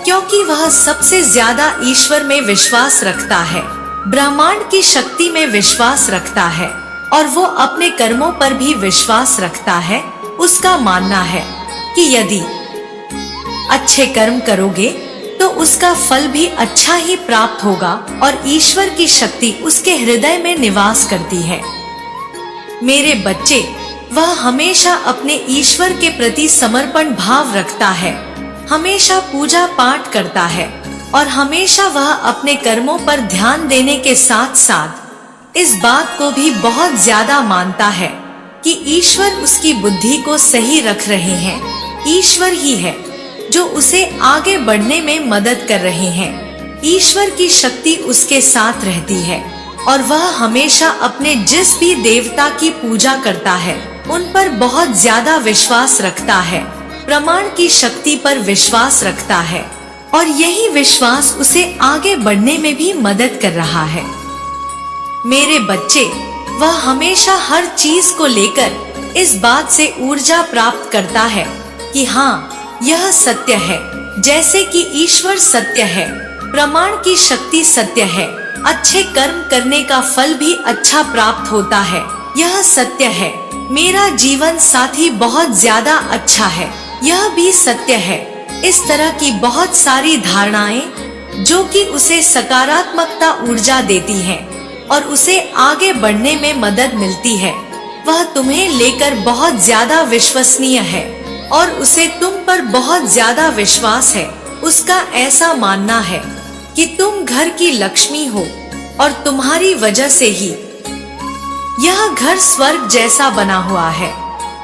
Speaker 1: क्योंकि वह सबसे ज्यादा ईश्वर में विश्वास रखता है, ब्रह्मांड की शक्ति में विश्वास रखता है और वो अपने कर्मों पर भी विश्वास रखता है। उसका मानना है कि यदि अच्छे कर्म करोगे तो उसका फल भी अच्छा ही प्राप्त होगा और ईश्वर की शक्ति उसके हृदय में निवास करती है। मेरे बच्चे, वह हमेशा अपने ईश्वर के प्रति समर्पण भाव रखता है, हमेशा पूजा पाठ करता है और हमेशा वह अपने कर्मों पर ध्यान देने के साथ साथ इस बात को भी बहुत ज्यादा मानता है कि ईश्वर उसकी बुद्धि को सही रख रहे हैं। ईश्वर ही है जो उसे आगे बढ़ने में मदद कर रहे हैं। ईश्वर की शक्ति उसके साथ रहती है और वह हमेशा अपने जिस भी देवता की पूजा करता है उन पर बहुत ज्यादा विश्वास रखता है, प्रमाण की शक्ति पर विश्वास रखता है और यही विश्वास उसे आगे बढ़ने में भी मदद कर रहा है। मेरे बच्चे, वह हमेशा हर चीज को लेकर इस बात से ऊर्जा प्राप्त करता है कि हाँ, यह सत्य है, जैसे कि ईश्वर सत्य है, प्रमाण की शक्ति सत्य है, अच्छे कर्म करने का फल भी अच्छा प्राप्त होता है, यह सत्य है। मेरा जीवन साथी बहुत ज्यादा अच्छा है, यह भी सत्य है। इस तरह की बहुत सारी धारणाएं जो कि उसे सकारात्मकता ऊर्जा देती है और उसे आगे बढ़ने में मदद मिलती है। वह तुम्हें लेकर बहुत ज्यादा विश्वसनीय है और उसे तुम पर बहुत ज्यादा विश्वास है। उसका ऐसा मानना है कि तुम घर की लक्ष्मी हो और तुम्हारी वजह से ही यह घर स्वर्ग जैसा बना हुआ है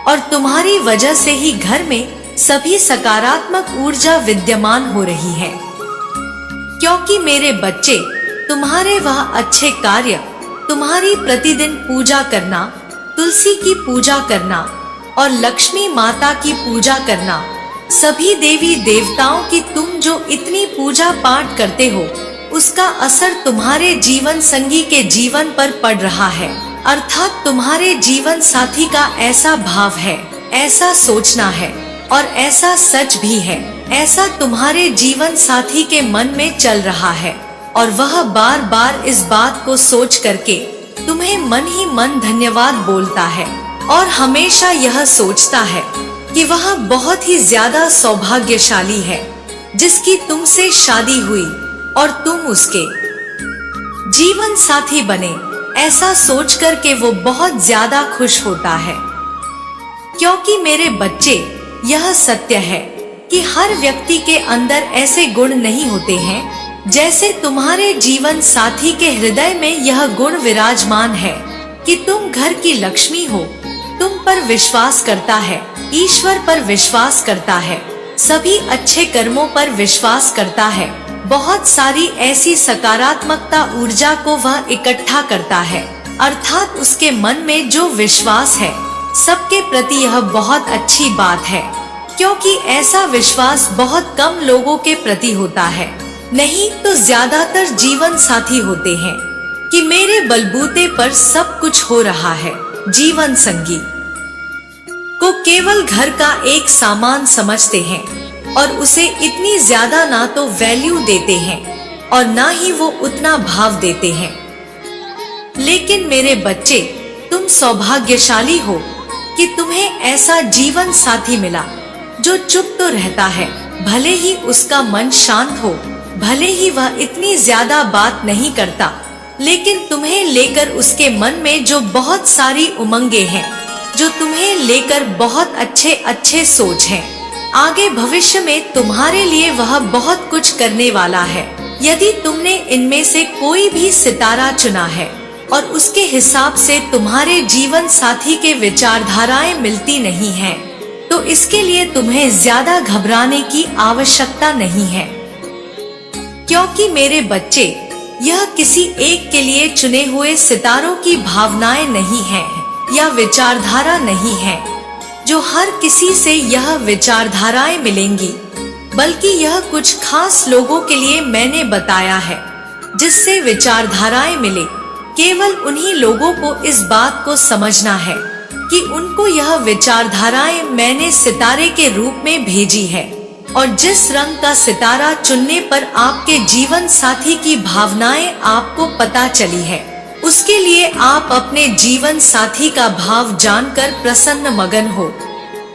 Speaker 1: और तुम्हारी वजह से ही घर में सभी सकारात्मक ऊर्जा विद्यमान हो रही है। क्योंकि मेरे बच्चे, तुम्हारे वह अच्छे कार्य, तुम्हारी प्रतिदिन पूजा करना, तुलसी की पूजा करना और लक्ष्मी माता की पूजा करना, सभी देवी देवताओं की तुम जो इतनी पूजा पाठ करते हो, उसका असर तुम्हारे जीवन संगी के जीवन पर पड़ रहा है। अर्थात तुम्हारे जीवन साथी का ऐसा भाव है, ऐसा सोचना है और ऐसा सच भी है, ऐसा तुम्हारे जीवन साथी के मन में चल रहा है और वह बार बार इस बात को सोच करके तुम्हें मन ही मन धन्यवाद बोलता है और हमेशा यह सोचता है कि वह बहुत ही ज्यादा सौभाग्यशाली है जिसकी तुमसे शादी हुई और तुम उसके जीवन साथी बने। ऐसा सोच कर के वो बहुत ज्यादा खुश होता है। क्योंकि मेरे बच्चे, यह सत्य है कि हर व्यक्ति के अंदर ऐसे गुण नहीं होते हैं जैसे तुम्हारे जीवन साथी के हृदय में यह गुण विराजमान है कि तुम घर की लक्ष्मी हो, तुम पर विश्वास करता है, ईश्वर पर विश्वास करता है, सभी अच्छे कर्मों पर विश्वास करता है। बहुत सारी ऐसी सकारात्मकता ऊर्जा को वह इकट्ठा करता है। अर्थात उसके मन में जो विश्वास है सबके प्रति, यह बहुत अच्छी बात है। क्योंकि ऐसा विश्वास बहुत कम लोगों के प्रति होता है, नहीं तो ज्यादातर जीवन साथी होते हैं कि मेरे बलबूते पर सब कुछ हो रहा है। जीवन संगी को केवल घर का एक सामान समझते हैं और उसे इतनी ज्यादा ना तो वैल्यू देते हैं और ना ही वो उतना भाव देते हैं। लेकिन मेरे बच्चे, तुम सौभाग्यशाली हो कि तुम्हें ऐसा जीवन साथी मिला जो चुप तो रहता है, भले ही उसका मन शांत हो, भले ही वह इतनी ज्यादा बात नहीं करता, लेकिन तुम्हें लेकर उसके मन में जो बहुत सारी उमंगे हैं, जो तुम्हें लेकर बहुत अच्छे अच्छे सोच हैं। आगे भविष्य में तुम्हारे लिए वह बहुत कुछ करने वाला है। यदि तुमने इनमें से कोई भी सितारा चुना है और उसके हिसाब से तुम्हारे जीवन साथी के विचारधाराएं मिलती नहीं हैं, तो इसके लिए तुम्हें ज्यादा घबराने की आवश्यकता नहीं है। क्योंकि मेरे बच्चे, यह किसी एक के लिए चुने हुए सितारों की भावनाएं नहीं है या विचारधारा नहीं है जो हर किसी से यह विचारधाराएं मिलेंगी, बल्कि यह कुछ खास लोगों के लिए मैंने बताया है जिससे विचारधाराएं मिले। केवल उन्हीं लोगों को इस बात को समझना है कि उनको यह विचारधाराएं मैंने सितारे के रूप में भेजी है और जिस रंग का सितारा चुनने पर आपके जीवन साथी की भावनाएं आपको पता चली है, उसके लिए आप अपने जीवन साथी का भाव जानकर प्रसन्न मगन हो।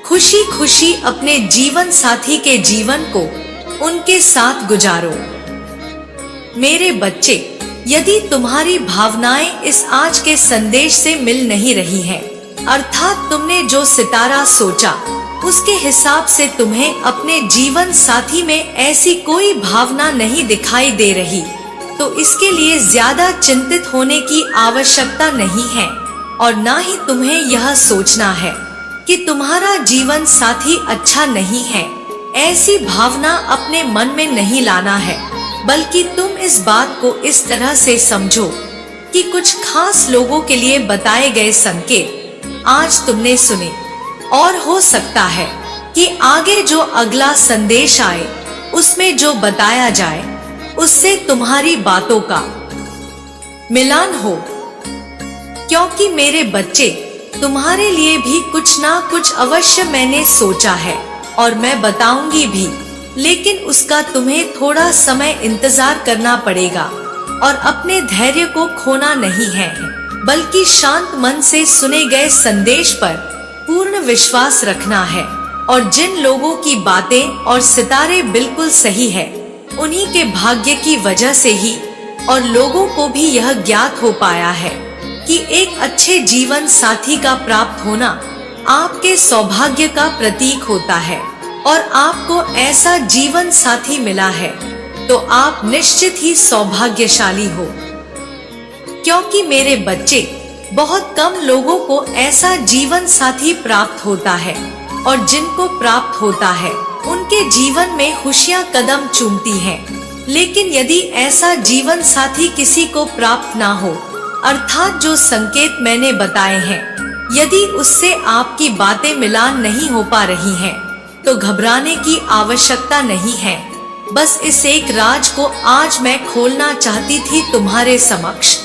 Speaker 1: खुशी खुशी अपने जीवन साथी के जीवन को उनके साथ गुजारो। मेरे बच्चे, यदि तुम्हारी भावनाएं इस आज के संदेश से मिल नहीं रही हैं, अर्थात तुमने जो सितारा सोचा उसके हिसाब से तुम्हें अपने जीवन साथी में ऐसी कोई भावना नहीं दिखाई दे रही, तो इसके लिए ज्यादा चिंतित होने की आवश्यकता नहीं है और ना ही तुम्हें यह सोचना है कि तुम्हारा जीवन साथी अच्छा नहीं है। ऐसी भावना अपने मन में नहीं लाना है, बल्कि तुम इस बात को इस तरह से समझो कि कुछ खास लोगों के लिए बताए गए संकेत आज तुमने सुने और हो सकता है कि आगे जो अगला संदेश आए उसमें जो बताया जाए उससे तुम्हारी बातों का मिलान हो। क्योंकि मेरे बच्चे, तुम्हारे लिए भी कुछ ना कुछ अवश्य मैंने सोचा है और मैं बताऊंगी भी, लेकिन उसका तुम्हें थोड़ा समय इंतजार करना पड़ेगा और अपने धैर्य को खोना नहीं है, बल्कि शांत मन से सुने गए संदेश पर पूर्ण विश्वास रखना है। और जिन लोगों की बातें और सितारे बिल्कुल सही है, उन्हीं के भाग्य की वजह से ही और लोगों को भी यह ज्ञात हो पाया है कि एक अच्छे जीवन साथी का प्राप्त होना आपके सौभाग्य का प्रतीक होता है। और आपको ऐसा जीवन साथी मिला है तो आप निश्चित ही सौभाग्यशाली हो, क्योंकि मेरे बच्चे, बहुत कम लोगों को ऐसा जीवन साथी प्राप्त होता है और जिनको प्राप्त होता है उनके जीवन में खुशियां कदम चूमती हैं। लेकिन यदि ऐसा जीवन साथी किसी को प्राप्त ना हो, अर्थात जो संकेत मैंने बताए हैं, यदि उससे आपकी बातें मिलान नहीं हो पा रही हैं, तो घबराने की आवश्यकता नहीं है। बस इस एक राज को आज मैं खोलना चाहती थी तुम्हारे समक्ष,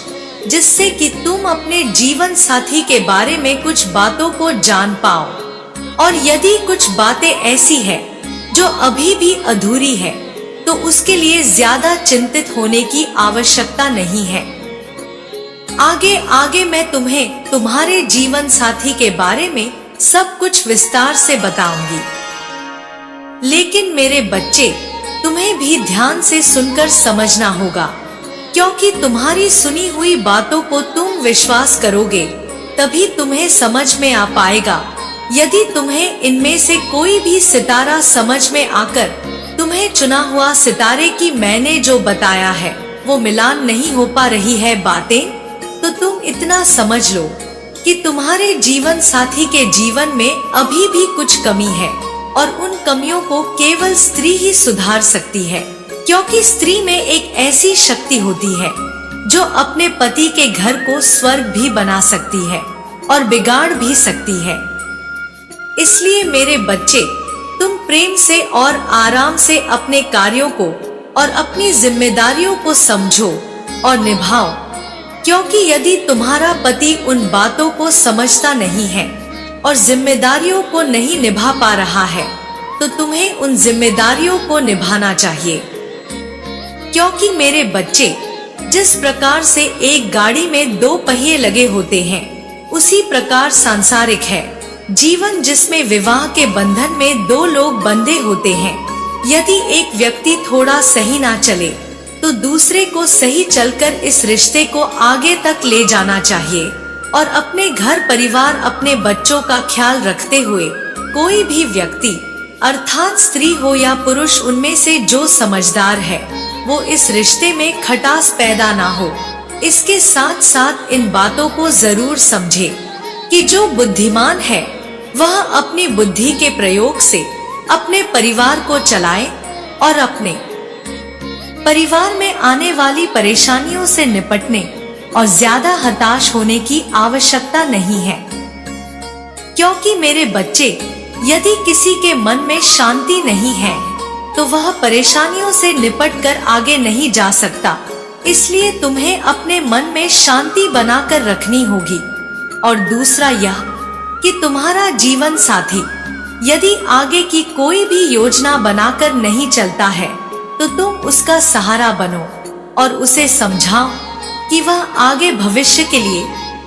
Speaker 1: जिससे कि तुम अपने जीवन साथी के बारे में कुछ बातों को जान पाओ। और यदि कुछ बातें ऐसी है जो अभी भी अधूरी है, तो उसके लिए ज्यादा चिंतित होने की आवश्यकता नहीं है। आगे आगे मैं तुम्हें तुम्हारे जीवन साथी के बारे में सब कुछ विस्तार से बताऊंगी। लेकिन मेरे बच्चे, तुम्हें भी ध्यान से सुनकर समझना होगा, क्योंकि तुम्हारी सुनी हुई बातों को तुम विश्वास करोगे तभी तुम्हें समझ में आ पाएगा। यदि तुम्हें इनमें से कोई भी सितारा समझ में आकर तुम्हें चुना हुआ सितारे की मैंने जो बताया है वो मिलान नहीं हो पा रही है बातें, तो तुम इतना समझ लो कि तुम्हारे जीवन साथी के जीवन में अभी भी कुछ कमी है और उन कमियों को केवल स्त्री ही सुधार सकती है, क्योंकि स्त्री में एक ऐसी शक्ति होती है जो अपने पति के घर को स्वर्ग भी बना सकती है और बिगाड़ भी सकती है। इसलिए मेरे बच्चे, तुम प्रेम से और आराम से अपने कार्यों को और अपनी जिम्मेदारियों को समझो और निभाओ, क्योंकि यदि तुम्हारा पति उन बातों को समझता नहीं है और जिम्मेदारियों को नहीं निभा पा रहा है, तो तुम्हें उन जिम्मेदारियों को निभाना चाहिए। क्योंकि मेरे बच्चे, जिस प्रकार से एक गाड़ी में दो पहिए लगे होते हैं, उसी प्रकार सांसारिक है जीवन, जिसमें विवाह के बंधन में दो लोग बंधे होते हैं। यदि एक व्यक्ति थोड़ा सही ना चले, तो दूसरे को सही चलकर इस रिश्ते को आगे तक ले जाना चाहिए और अपने घर परिवार, अपने बच्चों का ख्याल रखते हुए कोई भी व्यक्ति, अर्थात स्त्री हो या पुरुष, उनमें से जो समझदार है वो इस रिश्ते में खटास पैदा ना हो। इसके साथ साथ इन बातों को जरूर समझे कि जो बुद्धिमान है वह अपनी बुद्धि के प्रयोग से अपने परिवार को चलाए और अपने परिवार में आने वाली परेशानियों से निपटने और ज्यादा हताश होने की आवश्यकता नहीं है। क्योंकि मेरे बच्चे, यदि किसी के मन में शांति नहीं है तो वह परेशानियों से निपटकर आगे नहीं जा सकता। इसलिए तुम्हें अपने मन में शांति बनाकर रखनी होगी। और दूसरा यह कि तुम्हारा जीवन साथी यदि आगे की कोई भी योजना बनाकर नहीं चलता है, तो तुम उसका सहारा बनो और उसे समझाओ कि वह आगे भविष्य के लिए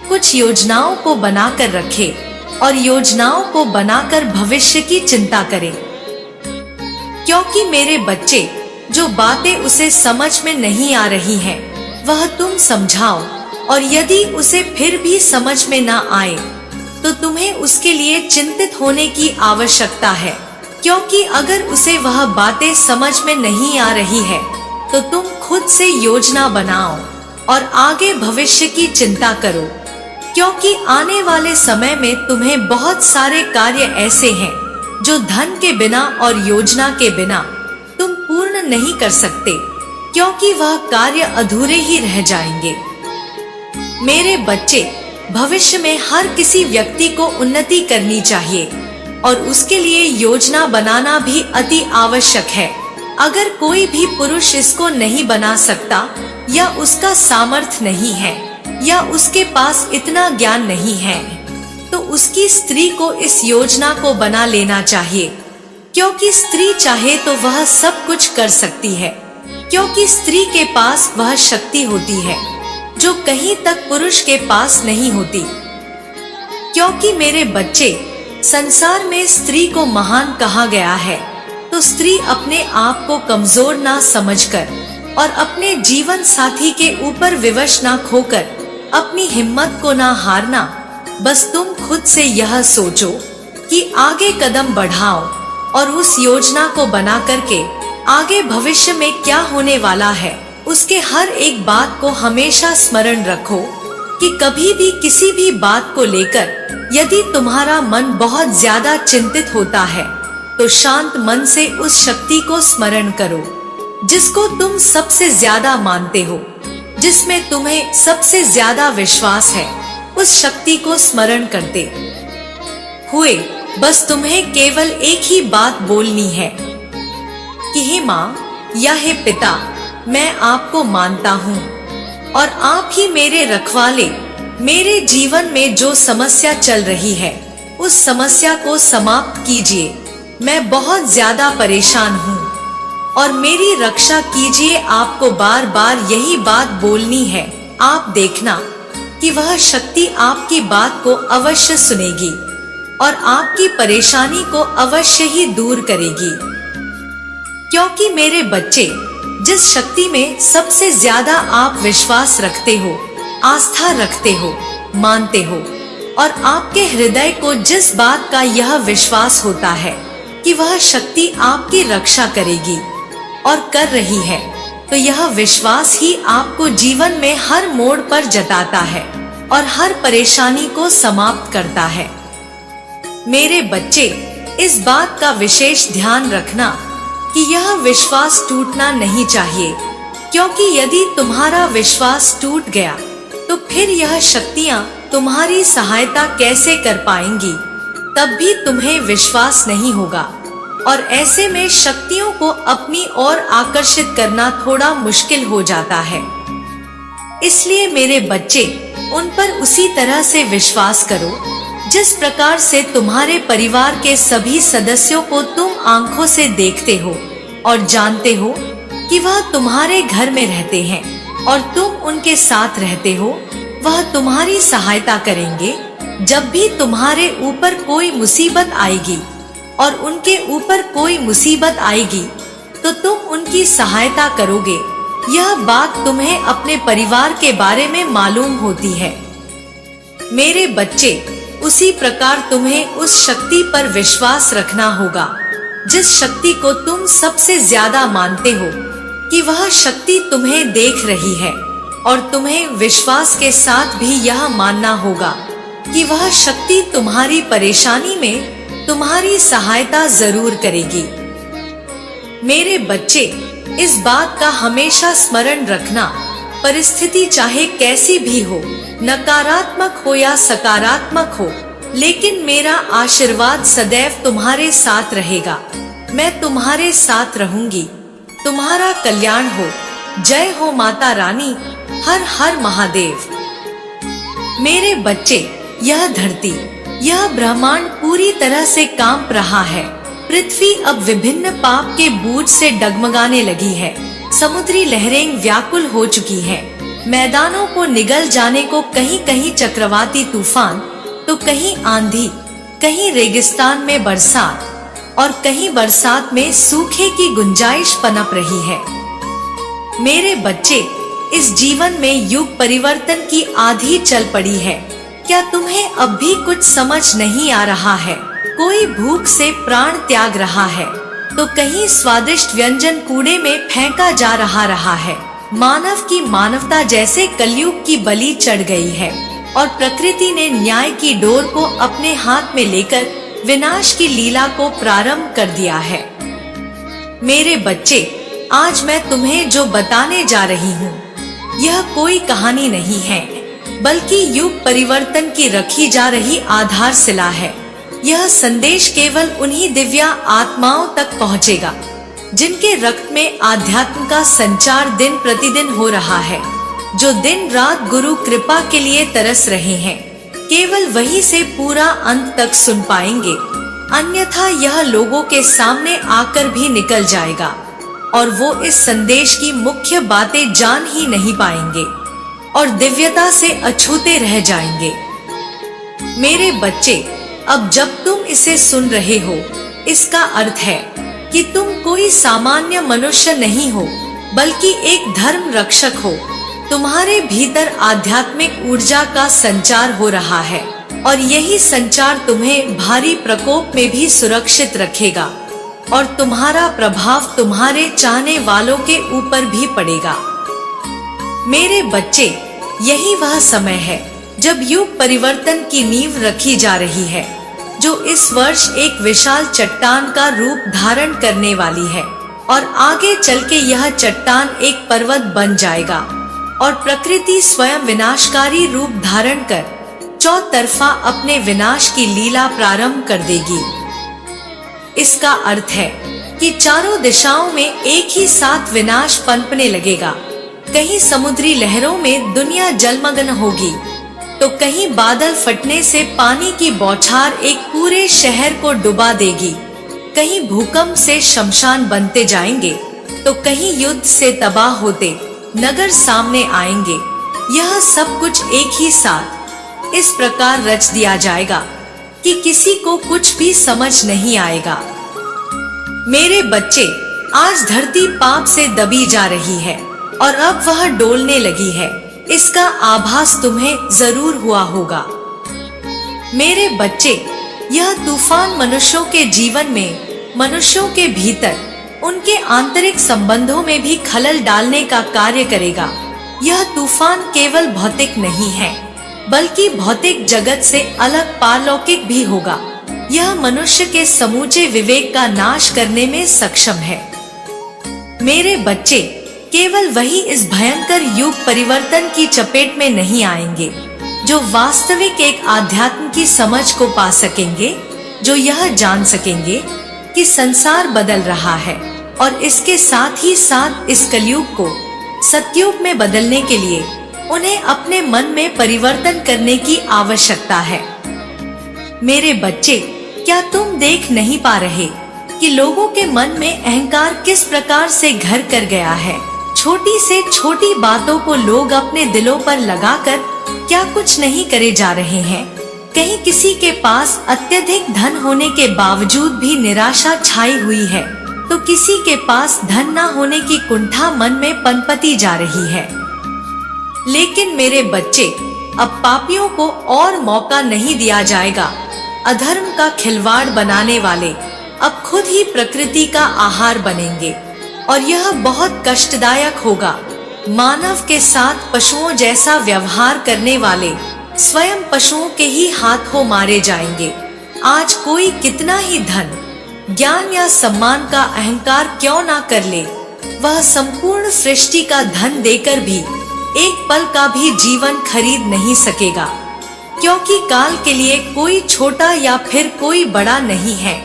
Speaker 1: कुछ योजनाओं को बनाकर रखे और योजनाओं को बनाकर भविष्य की चिंता करे। क्योंकि मेरे बच्चे, जो बातें उसे समझ में नहीं आ रही हैं, वह तुम समझाओ, और यदि उसे फिर भी समझ में ना आए तो तुम्हें उसके लिए चिंतित होने की आवश्यकता है। क्योंकि अगर उसे वह बातें समझ में नहीं आ रही है, तो तुम खुद से योजना बनाओ और आगे भविष्य की चिंता करो। क्योंकि आने वाले समय में तुम्हें बहुत सारे कार्य ऐसे हैं जो धन के बिना और योजना के बिना तुम पूर्ण नहीं कर सकते, क्योंकि वह कार्य अधूरे ही रह जाएंगे। मेरे बच्चे, भविष्य में हर किसी व्यक्ति को उन्नति करनी चाहिए और उसके लिए योजना बनाना भी अति आवश्यक है। अगर कोई भी पुरुष इसको नहीं बना सकता, या उसका सामर्थ्य नहीं है, या उसके पास इतना ज्ञान नहीं है, तो उसकी स्त्री को इस योजना को बना लेना चाहिए। क्योंकि स्त्री चाहे तो वह सब कुछ कर सकती है, क्योंकि स्त्री के पास वह शक्ति होती है जो कहीं तक पुरुष के पास नहीं होती। क्योंकि मेरे बच्चे, संसार में स्त्री को महान कहा गया है, तो तो स्त्री अपने आप को कमजोर ना समझकर और अपने जीवन साथी के ऊपर विवश ना खोकर अपनी हिम्मत को ना हारना। बस तुम खुद से यह सोचो कि आगे कदम बढ़ाओ और उस योजना को बना करके आगे भविष्य में क्या होने वाला है उसके हर एक बात को हमेशा स्मरण रखो कि कभी भी किसी भी बात को लेकर यदि तुम्हारा मन बहुत ज्यादा चिंतित होता है तो शांत मन से उस शक्ति को स्मरण करो जिसको तुम सबसे ज्यादा मानते हो, जिसमें तुम्हें सबसे ज्यादा विश्वास है। उस शक्ति को स्मरण करते हुए बस तुम्हें केवल एक ही बात बोलनी है कि हे माँ या हे पिता, मैं आपको मानता हूँ और आप ही मेरे रखवाले। मेरे जीवन में जो समस्या चल रही है उस समस्या को समाप्त कीजिए। मैं बहुत ज्यादा परेशान हूँ और मेरी रक्षा कीजिए। आपको बार बार यही बात बोलनी है। आप देखना कि वह शक्ति आपकी बात को अवश्य सुनेगी और आपकी परेशानी को अवश्य ही दूर करेगी। क्योंकि मेरे बच्चे, जिस शक्ति में सबसे ज्यादा आप विश्वास रखते हो, आस्था रखते हो, मानते हो और आपके हृदय को जिस बात का यह विश्वास होता है कि वह शक्ति आपकी रक्षा करेगी और कर रही है, तो यह विश्वास ही आपको जीवन में हर मोड़ पर जताता है और हर परेशानी को समाप्त करता है। मेरे बच्चे, इस बात का विशेष ध्यान रखना कि यह विश्वास टूटना नहीं चाहिए, क्योंकि यदि तुम्हारा विश्वास टूट गया तो फिर यह शक्तियाँ तुम्हारी सहायता कैसे कर पाएंगी। तब भी तुम्हें विश्वास नहीं होगा और ऐसे में शक्तियों को अपनी ओर आकर्षित करना थोड़ा मुश्किल हो जाता है। इसलिए मेरे बच्चे, उन पर उसी तरह से विश्वास करो जिस प्रकार से तुम्हारे परिवार के सभी सदस्यों को तुम आंखों से देखते हो और जानते हो कि वह तुम्हारे घर में रहते हैं और तुम उनके साथ रहते हो। वह तुम्हारी सहायता करेंगे जब भी तुम्हारे ऊपर कोई मुसीबत आएगी और उनके ऊपर कोई मुसीबत आएगी तो तुम उनकी सहायता करोगे। यह बात तुम्हें अपने परिवार के बारे में मालूम होती है। मेरे बच्चे, उसी प्रकार तुम्हें उस शक्ति पर विश्वास रखना होगा जिस शक्ति को तुम सबसे ज्यादा मानते हो कि वह शक्ति तुम्हें देख रही है, और तुम्हें विश्वास के साथ भी यह मानना होगा कि वह शक्ति तुम्हारी परेशानी में तुम्हारी सहायता जरूर करेगी। मेरे बच्चे, इस बात का हमेशा स्मरण रखना, परिस्थिति चाहे कैसी भी हो, नकारात्मक हो या सकारात्मक हो, लेकिन मेरा आशीर्वाद सदैव तुम्हारे साथ रहेगा। मैं तुम्हारे साथ रहूंगी। तुम्हारा कल्याण हो। जय हो माता रानी। हर हर महादेव। मेरे बच्चे, यह धरती, यह ब्रह्मांड पूरी तरह से कांप रहा है। पृथ्वी अब विभिन्न पाप के बूझ से डगमगाने लगी है। समुद्री लहरें व्याकुल हो चुकी हैं। मैदानों को निगल जाने को कहीं कहीं चक्रवाती तूफान, तो कहीं आंधी, कहीं रेगिस्तान में बरसात और कहीं बरसात में सूखे की गुंजाइश पनप रही है। मेरे बच्चे, इस जीवन में युग परिवर्तन की आंधी चल पड़ी है। क्या तुम्हें अब भी कुछ समझ नहीं आ रहा है? कोई भूख से प्राण त्याग रहा है, तो कहीं स्वादिष्ट व्यंजन कूड़े में फेंका जा रहा है। मानव की मानवता जैसे कलयुग की बलि चढ़ गई है और प्रकृति ने न्याय की डोर को अपने हाथ में लेकर विनाश की लीला को प्रारंभ कर दिया है। मेरे बच्चे, आज मैं तुम्हें जो बताने जा रही हूँ, यह कोई कहानी नहीं है, बल्कि युग परिवर्तन की रखी जा रही आधारशिला है। यह संदेश केवल उन्हीं दिव्य आत्माओं तक पहुँचेगा जिनके रक्त में आध्यात्म का संचार दिन प्रतिदिन हो रहा है, जो दिन रात गुरु कृपा के लिए तरस रहे हैं। केवल वही से पूरा अंत तक सुन पाएंगे, अन्यथा यह लोगों के सामने आकर भी निकल जाएगा और वो इस संदेश की मुख्य बातें जान ही नहीं पाएंगे और दिव्यता से अछूते रह जाएंगे। मेरे बच्चे, अब जब तुम इसे सुन रहे हो, इसका अर्थ है कि तुम कोई सामान्य मनुष्य नहीं हो, बल्कि एक धर्म रक्षक हो। तुम्हारे भीतर आध्यात्मिक ऊर्जा का संचार हो रहा है और यही संचार तुम्हें भारी प्रकोप में भी सुरक्षित रखेगा और तुम्हारा प्रभाव तुम्हारे चाहने वालों के ऊपर भी पड़ेगा। मेरे बच्चे, यही वह समय है जब युग परिवर्तन की नींव रखी जा रही है, जो इस वर्ष एक विशाल चट्टान का रूप धारण करने वाली है और आगे चल के यह चट्टान एक पर्वत बन जाएगा और प्रकृति स्वयं विनाशकारी रूप धारण कर चौतरफा अपने विनाश की लीला प्रारंभ कर देगी। इसका अर्थ है कि चारों दिशाओं में एक ही साथ विनाश पनपने लगेगा। कहीं समुद्री लहरों में दुनिया जलमग्न होगी, तो कहीं बादल फटने से पानी की बौछार एक पूरे शहर को डुबा देगी। कहीं भूकंप से शमशान बनते जाएंगे, तो कहीं युद्ध से तबाह होते नगर सामने आएंगे। यह सब कुछ एक ही साथ इस प्रकार रच दिया जाएगा कि किसी को कुछ भी समझ नहीं आएगा। मेरे बच्चे, आज धरती पाप से दबी जा रही है और अब वह डोलने लगी है। इसका आभास तुम्हें जरूर हुआ होगा। मेरे बच्चे, यह तूफान मनुष्यों के जीवन में, मनुष्यों के भीतर, उनके आंतरिक संबंधों में भी खलल डालने का कार्य करेगा। यह तूफान केवल भौतिक नहीं है, बल्कि भौतिक जगत से अलग पारलौकिक भी होगा। यह मनुष्य के समूचे विवेक का नाश करने में सक्षम है। मेरे बच्चे, केवल वही इस भयंकर युग परिवर्तन की चपेट में नहीं आएंगे जो वास्तविक एक आध्यात्म की समझ को पा सकेंगे, जो यह जान सकेंगे कि संसार बदल रहा है और इसके साथ ही साथ इस कलयुग को सतयुग में बदलने के लिए उन्हें अपने मन में परिवर्तन करने की आवश्यकता है। मेरे बच्चे, क्या तुम देख नहीं पा रहे कि लोगों के मन में अहंकार किस प्रकार से घर कर गया है? छोटी से छोटी बातों को लोग अपने दिलों पर लगाकर क्या कुछ नहीं करे जा रहे हैं। कहीं किसी के पास अत्यधिक धन होने के बावजूद भी निराशा छाई हुई है, तो किसी के पास धन न होने की कुंठा मन में पनपती जा रही है। लेकिन मेरे बच्चे, अब पापियों को और मौका नहीं दिया जाएगा। अधर्म का खिलवाड़ बनाने वाले अब खुद ही प्रकृति का आहार बनेंगे और यह बहुत कष्टदायक होगा। मानव के साथ पशुओं जैसा व्यवहार करने वाले स्वयं पशुओं के ही हाथों मारे जाएंगे। आज कोई कितना ही धन, ज्ञान या सम्मान का अहंकार क्यों ना कर ले, वह संपूर्ण सृष्टि का धन देकर भी एक पल का भी जीवन खरीद नहीं सकेगा, क्योंकि काल के लिए कोई छोटा या फिर कोई बड़ा नहीं है।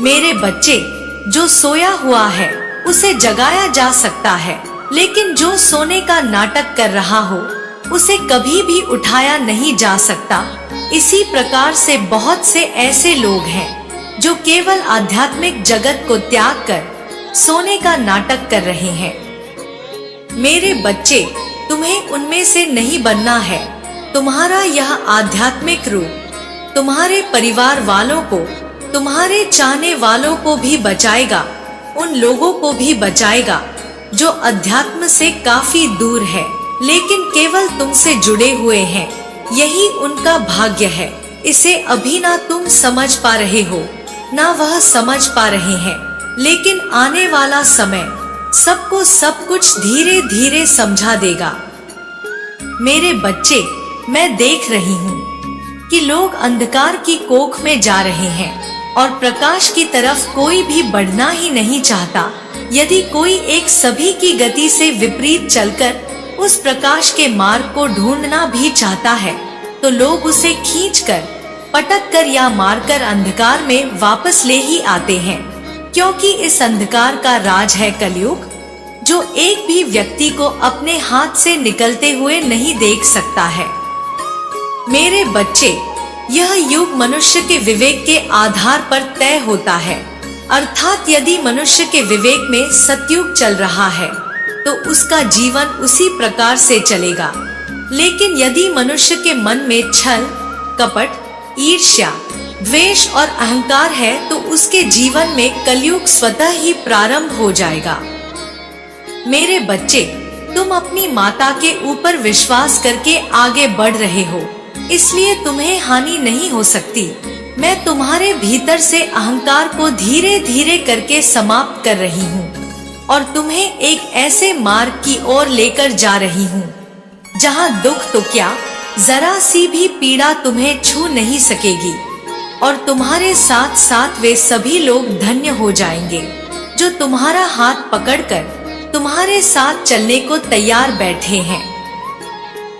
Speaker 1: मेरे बच्चे, जो सोया हुआ है उसे जगाया जा सकता है, लेकिन जो सोने का नाटक कर रहा हो उसे कभी भी उठाया नहीं जा सकता। इसी प्रकार से बहुत से ऐसे लोग हैं जो केवल आध्यात्मिक जगत को त्याग कर सोने का नाटक कर रहे हैं। मेरे बच्चे, तुम्हें उनमें से नहीं बनना है। तुम्हारा यह आध्यात्मिक रूप तुम्हारे परिवार वालों को, तुम्हारे चाहने वालों को भी बचाएगा, उन लोगों को भी बचाएगा जो अध्यात्म से काफी दूर है, लेकिन केवल तुमसे जुड़े हुए हैं। यही उनका भाग्य है। इसे अभी ना तुम समझ पा रहे हो, ना वह समझ पा रहे हैं, लेकिन आने वाला समय सबको सब कुछ धीरे धीरे समझा देगा। मेरे बच्चे, मैं देख रही हूँ कि लोग अंधकार की कोख में जा रहे हैं और प्रकाश की तरफ कोई भी बढ़ना ही नहीं चाहता। यदि कोई एक सभी की गति से विपरीत चलकर उस प्रकाश के मार्ग को ढूंढना भी चाहता है, तो लोग उसे खींचकर, पटक कर या मारकर अंधकार में वापस ले ही आते हैं, क्योंकि इस अंधकार का राज है कलयुग, जो एक भी व्यक्ति को अपने हाथ से निकलते हुए नहीं देख सकता है। मेरे बच्चे, यह युग मनुष्य के विवेक के आधार पर तय होता है, अर्थात यदि मनुष्य के विवेक में सतयुग चल रहा है तो उसका जीवन उसी प्रकार से चलेगा। लेकिन यदि मनुष्य के मन में छल, कपट, ईर्ष्या, द्वेष और अहंकार है तो उसके जीवन में कलयुग स्वतः ही प्रारंभ हो जाएगा। मेरे बच्चे, तुम अपनी माता के ऊपर विश्वास करके आगे बढ़ रहे हो, इसलिए तुम्हें हानि नहीं हो सकती। मैं तुम्हारे भीतर से अहंकार को धीरे धीरे करके समाप्त कर रही हूँ और तुम्हें एक ऐसे मार्ग की ओर लेकर जा रही हूँ जहाँ दुख तो क्या, जरा सी भी पीड़ा तुम्हें छू नहीं सकेगी और तुम्हारे साथ साथ वे सभी लोग धन्य हो जाएंगे जो तुम्हारा हाथ पकड़कर तुम्हारे साथ चलने को तैयार बैठे हैं।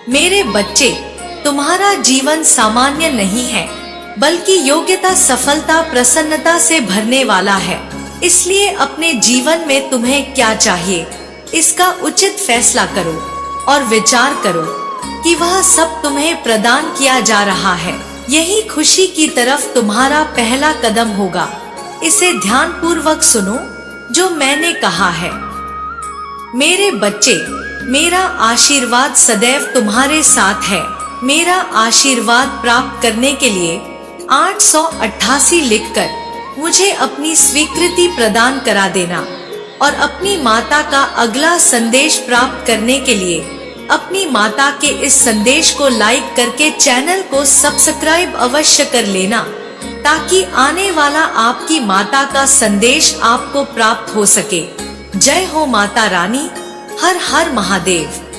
Speaker 1: मेरे बच्चे, तुम्हारा जीवन सामान्य नहीं है, बल्कि योग्यता, सफलता, प्रसन्नता से भरने वाला है। इसलिए अपने जीवन में तुम्हें क्या चाहिए, इसका उचित फैसला करो और विचार करो कि वह सब तुम्हें प्रदान किया जा रहा है। यही खुशी की तरफ तुम्हारा पहला कदम होगा। इसे ध्यान पूर्वक सुनो जो मैंने कहा है। मेरे बच्चे, मेरा आशीर्वाद सदैव तुम्हारे साथ है। मेरा आशीर्वाद प्राप्त करने के लिए 888 लिखकर मुझे अपनी स्वीकृति प्रदान करा देना और अपनी माता का अगला संदेश प्राप्त करने के लिए अपनी माता के इस संदेश को लाइक करके चैनल को सब्सक्राइब अवश्य कर लेना, ताकि आने वाला आपकी माता का संदेश आपको प्राप्त हो सके। जय हो माता रानी। हर हर महादेव।